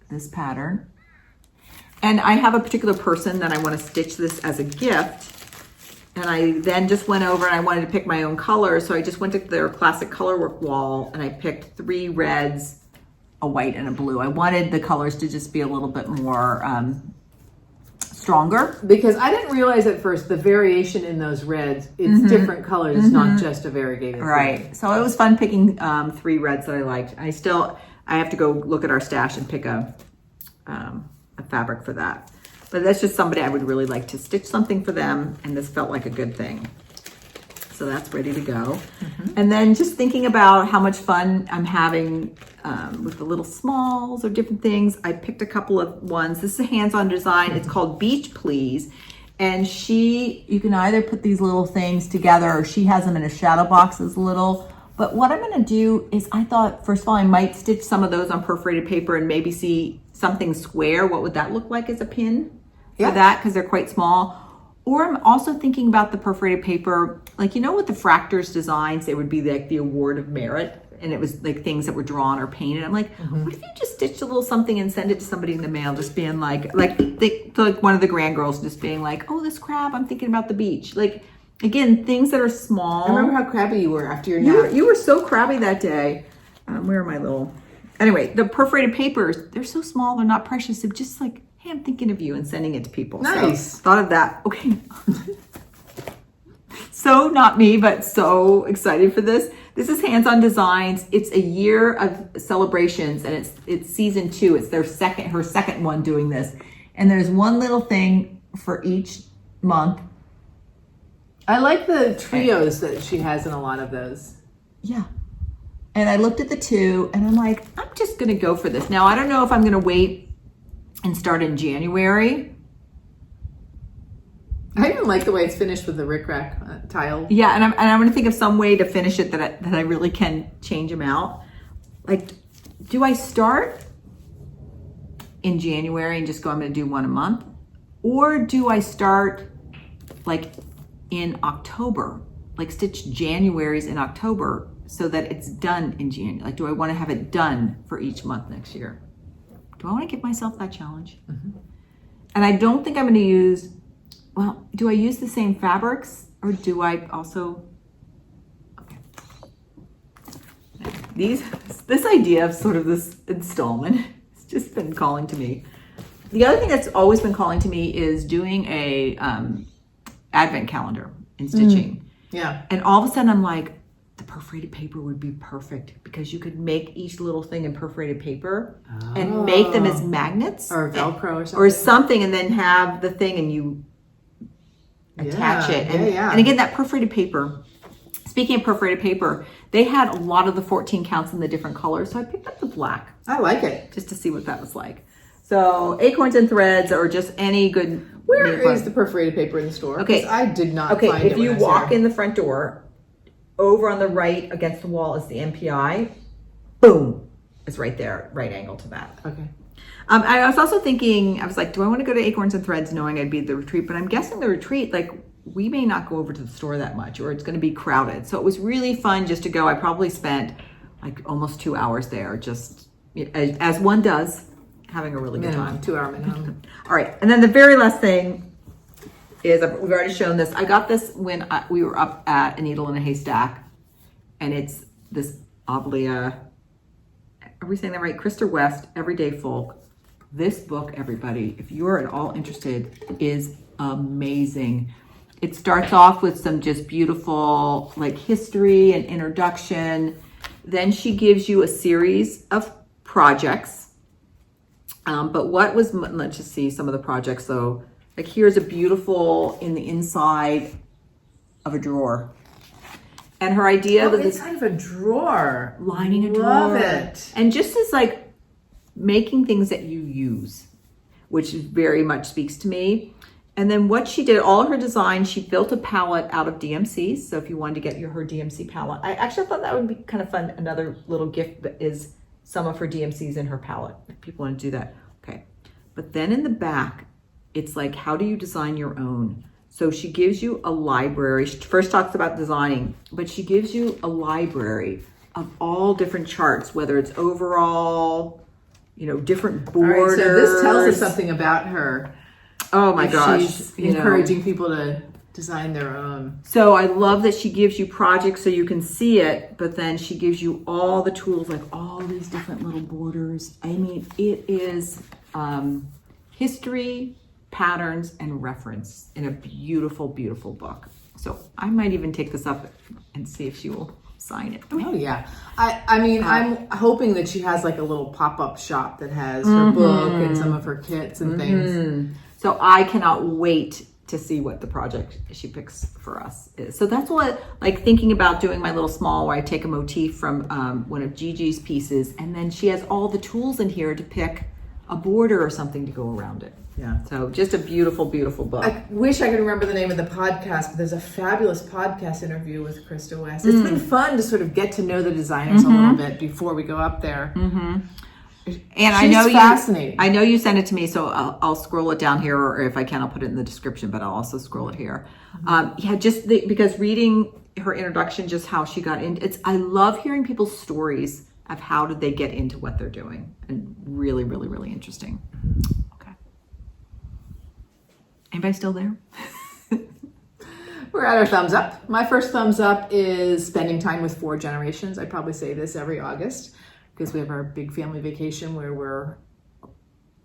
this pattern. And I have a particular person that I want to stitch this as a gift. And I then just went over and I wanted to pick my own color. So I just went to their classic color work wall and I picked 3 reds, a white and a blue. I wanted the colors to just be a little bit more stronger. Because I didn't realize at first the variation in those reds, it's different colors. It's not just a variegated right. thing. So it was fun picking 3 reds that I liked. I have to go look at our stash and pick a fabric for that. But that's just somebody I would really like to stitch something for them, and this felt like a good thing. So that's ready to go. And then just thinking about how much fun I'm having with the little smalls or different things, I picked a couple of ones. This is a hands-on design. It's called Beach Please. And you can either put these little things together or she has them in a shadow box as little. But what I'm gonna do is I thought, first of all, I might stitch some of those on perforated paper and maybe see something square. What would that look like as a pin for that? Because they're quite small. Or I'm also thinking about the perforated paper, like, with the Fractors designs, they would be like the award of merit. And it was like things that were drawn or painted. I'm like, what if you just stitched a little something and send it to somebody in the mail, just being like one of the grand girls just being like, oh, this crab, I'm thinking about the beach. Like, again, things that are small. I remember how crabby you were after your nap. You were so crabby that day. Where are my little... Anyway, the perforated papers, they're so small, they're not precious. They're just like, hey, I'm thinking of you and sending it to people. Nice. So, thought of that. Okay. So not me, but so excited for this. This is Hands-On Designs. It's a year of celebrations, and it's season 2. It's her second one doing this. And there's one little thing for each month. I like the trios that she has in a lot of those. Yeah. And I looked at the 2 and I'm like, I'm just going to go for this. Now, I don't know if I'm going to wait and start in January. I even like the way it's finished with the rickrack tile. Yeah, and I'm going to think of some way to finish it that I really can change them out. Like, do I start in January and just go, I'm going to do one a month? Or do I start like in October, like stitch Januaries in October so that it's done in January? Like, do I want to have it done for each month next year? Do I want to give myself that challenge? Mm-hmm. And I don't think I'm going to use, well, do I use the same fabrics or do I also, okay. This idea of sort of this installment, it's just been calling to me. The other thing that's always been calling to me is doing a advent calendar in stitching. Yeah. And all of a sudden I'm like, the perforated paper would be perfect because you could make each little thing in perforated paper and make them as magnets. Or Velcro or something. Or something, and then have the thing and you attach it. And, and again, that perforated paper, speaking of perforated paper, they had a lot of the 14 counts in the different colors. So I picked up the black. I like it. Just to see what that was like. So acorns and threads or just any good. Where is the perforated paper in the store? Okay. I did not find it. If you walk in the front door, over on the right against the wall is the MPI. Boom. It's right there, right angle to that. Okay. I was also thinking, I was like, do I want to go to Acorns and Threads knowing I'd be at the retreat? But I'm guessing the retreat, like, we may not go over to the store that much or it's going to be crowded. So it was really fun just to go. I probably spent like almost 2 hours there, just as one does, having a really good time. 2 hour minimum. All right. And then the very last thing is, we've already shown this. I got this when we were up at A Needle in a Haystack. And it's this Oblia, are we saying that right? Krista West, Everyday Folk. This book, everybody, if you're at all interested, is amazing. It starts off with some just beautiful like history and introduction. Then she gives you a series of projects. But let's just see some of the projects though. Like here's a beautiful in the inside of a drawer. And her idea that it's kind of a drawer. Lining a drawer. Love it. And just as like making things that you use, which very much speaks to me. And then what she did, all her design, she built a palette out of DMCs. So if you wanted to get her DMC palette, I actually thought that would be kind of fun. Another little gift is some of her DMCs in her palette, if people want to do that. Okay. But then in the back, it's like, how do you design your own? So she gives you a library. She first talks about designing, but she gives you a library of all different charts, whether it's overall, different borders. All right, so this tells us something about her. Oh my gosh. She's encouraging people to design their own. So I love that she gives you projects so you can see it, but then she gives you all the tools, like all these different little borders. I mean, it is history, patterns, and reference in a beautiful, beautiful book. So I might even take this up and see if she will sign it. Oh yeah. I mean, I'm hoping that she has like a little pop-up shop that has her book and some of her kits and things. So I cannot wait to see what the project she picks for us is. So that's what, like thinking about doing my little small where I take a motif from one of Gigi's pieces, and then she has all the tools in here to pick a border or something to go around it. Yeah. So just a beautiful, beautiful book. I wish I could remember the name of the podcast, but there's a fabulous podcast interview with Krista West. It's been fun to sort of get to know the designers a little bit before we go up there. And She's fascinating. I know you sent it to me, so I'll scroll it down here, or if I can, I'll put it in the description, but I'll also scroll it here. Because reading her introduction, just how she got into I love hearing people's stories of how did they get into what they're doing, and really, really, really interesting. Okay. Anybody still there? We're at our thumbs up. My first thumbs up is spending time with 4 generations. I probably say this every August because we have our big family vacation where we're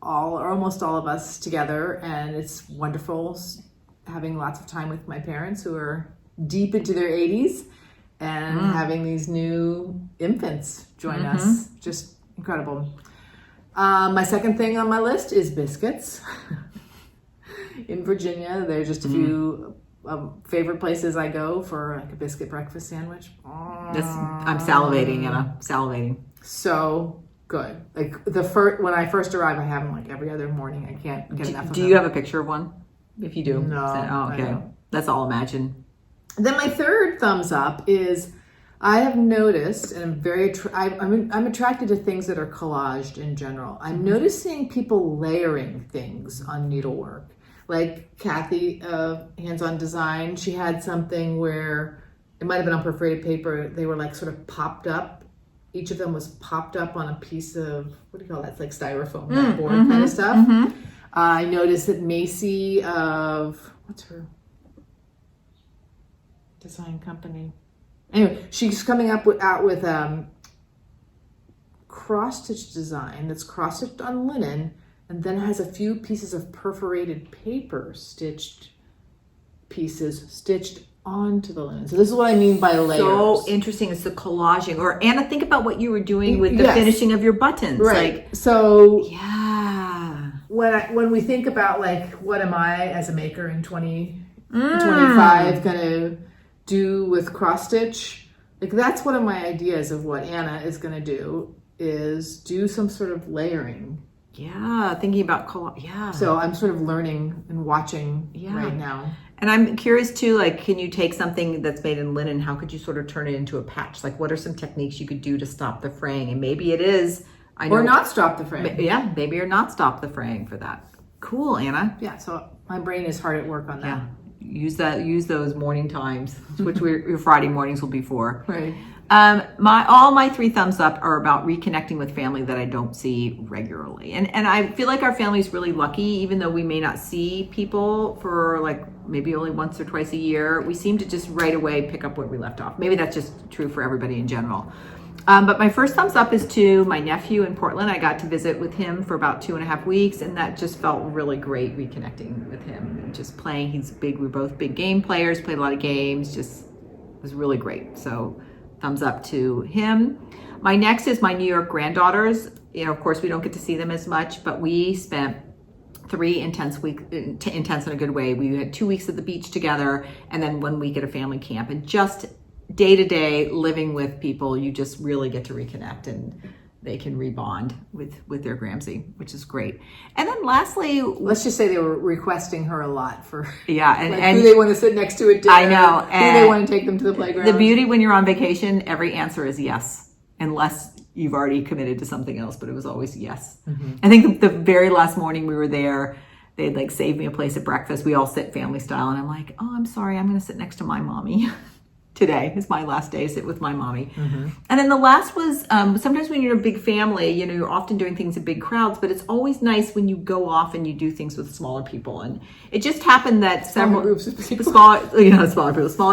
all, or almost all of us together, and it's wonderful having lots of time with my parents who are deep into their 80s, and having these new infants join us. Just incredible. My second thing on my list is biscuits. In Virginia, there's just a few favorite places I go for like a biscuit breakfast sandwich. I'm salivating, Anna. Salivating. So good. Like when I first arrive, I have them like every other morning. I can't get enough of them. Do you have a picture of one? If you do, no. Oh, okay. That's all imagine. Then my third thumbs up is I have noticed, and I'm attracted to things that are collaged in general. I'm noticing people layering things on needlework. Like Kathy of Hands On Design, she had something where it might have been on perforated paper. They were like sort of popped up. Each of them was popped up on a piece of, what do you call that? It's like styrofoam, that board kind of stuff. I noticed that Macy of, what's her design company? Anyway, she's coming out with cross-stitch design that's cross-stitched on linen and then has a few pieces of perforated paper stitched onto the linen. So this is what I mean by layers. So interesting. It's the collaging. Or Anna, think about what you were doing with the finishing of your buttons. Right. Like, so yeah. When we think about like, what am I as a maker in 2025 gonna do with cross stitch? Like that's one of my ideas of what Anna is gonna do, is do some sort of layering. Yeah, thinking about So I'm sort of learning and watching right now. And I'm curious too, like, can you take something that's made in linen, how could you sort of turn it into a patch? Like, what are some techniques you could do to stop the fraying? And maybe it is, or not stop the fraying. Yeah, maybe or not stop the fraying for that. Cool, Anna. Yeah, so my brain is hard at work on that. Yeah, use those morning times, which your Friday mornings will be for. Right. All my 3 thumbs up are about reconnecting with family that I don't see regularly. And I feel like our family is really lucky, even though we may not see people for like maybe only once or twice a year, we seem to just right away pick up where we left off. Maybe that's just true for everybody in general. But my first thumbs up is to my nephew in Portland. I got to visit with him for about 2.5 weeks, and that just felt really great reconnecting with him and just playing. We're both big game players, played a lot of games, just was really great. So thumbs up to him. My next is my New York granddaughters. You know, of course, we don't get to see them as much, but we spent 3 intense weeks, intense in a good way. We had 2 weeks at the beach together and then 1 week at a family camp. And just day to day living with people, you just really get to reconnect and they can rebond with their Gramsy, which is great. And then lastly, let's just say they were requesting her a lot for and who they want to sit next to at dinner. I know, who they want to take them to the playground. The beauty when you're on vacation, every answer is yes, unless you've already committed to something else. But it was always yes. I think the very last morning we were there, they'd like saved me a place at breakfast. We all sit family style, and I'm like, oh, I'm sorry, I'm going to sit next to my mommy. Today is my last day, sit with my mommy. And then the last was, sometimes when you're a big family, you know, you're often doing things in big crowds, but it's always nice when you go off and you do things with smaller people. And it just happened that smaller groups of people. Smaller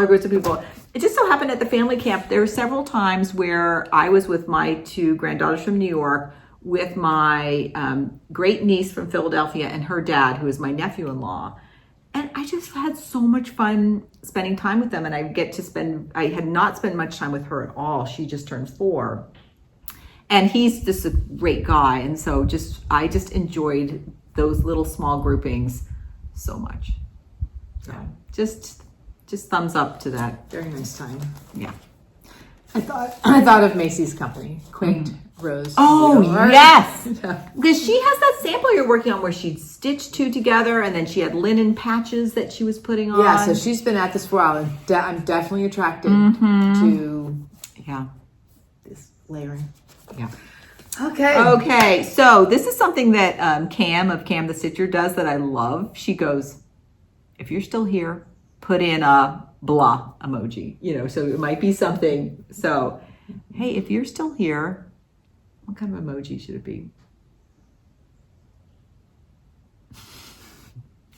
groups of people. It just so happened at the family camp, there were several times where I was with my 2 granddaughters from New York, with my great niece from Philadelphia and her dad, who is my nephew-in-law. And I just had so much fun spending time with them. And I had not spent much time with her at all. She just turned 4. And he's just a great guy. And so I just enjoyed those little small groupings so much. So just thumbs up to that. Very nice time. Yeah. I thought of Macy's company, Quaint Rose. Oh, yes. Because she has that sample you're working on where she'd stitched 2 together and then she had linen patches that she was putting on. Yeah, so she's been at this for a while. And I'm definitely attracted to this layering. Yeah. Okay. So this is something that Cam of Cam the Stitcher does that I love. She goes, if you're still here, put in a blah emoji. You know, so it might be something. So, hey, if you're still here, what kind of emoji should it be?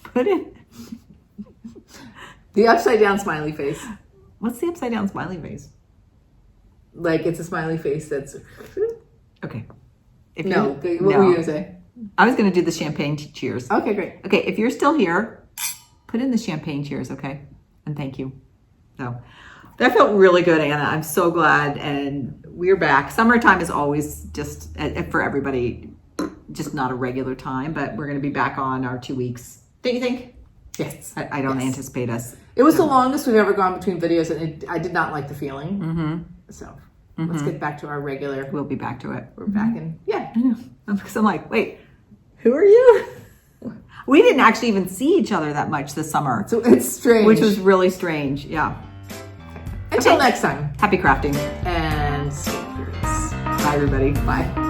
Put in the upside down smiley face. What's the upside down smiley face? Like it's a smiley face that's okay. What were you gonna say? I was gonna do the champagne cheers. Okay, great. Okay, if you're still here, put in the champagne cheers, okay? And thank you. So, That felt really good, Anna. I'm so glad. And we're back. Summertime is always just, for everybody, just not a regular time, but we're going to be back on our 2 weeks. Don't you think? Yes. I don't anticipate us. It was the longest we've ever gone between videos, and I did not like the feeling. So let's get back to our regular. We'll be back to it. We're back in. Yeah. I know. Because I'm like, wait, who are you? We didn't actually even see each other that much this summer. So it's strange. Which was really strange. Yeah. Until next time. Happy crafting. And stay curious. Bye, everybody. Bye.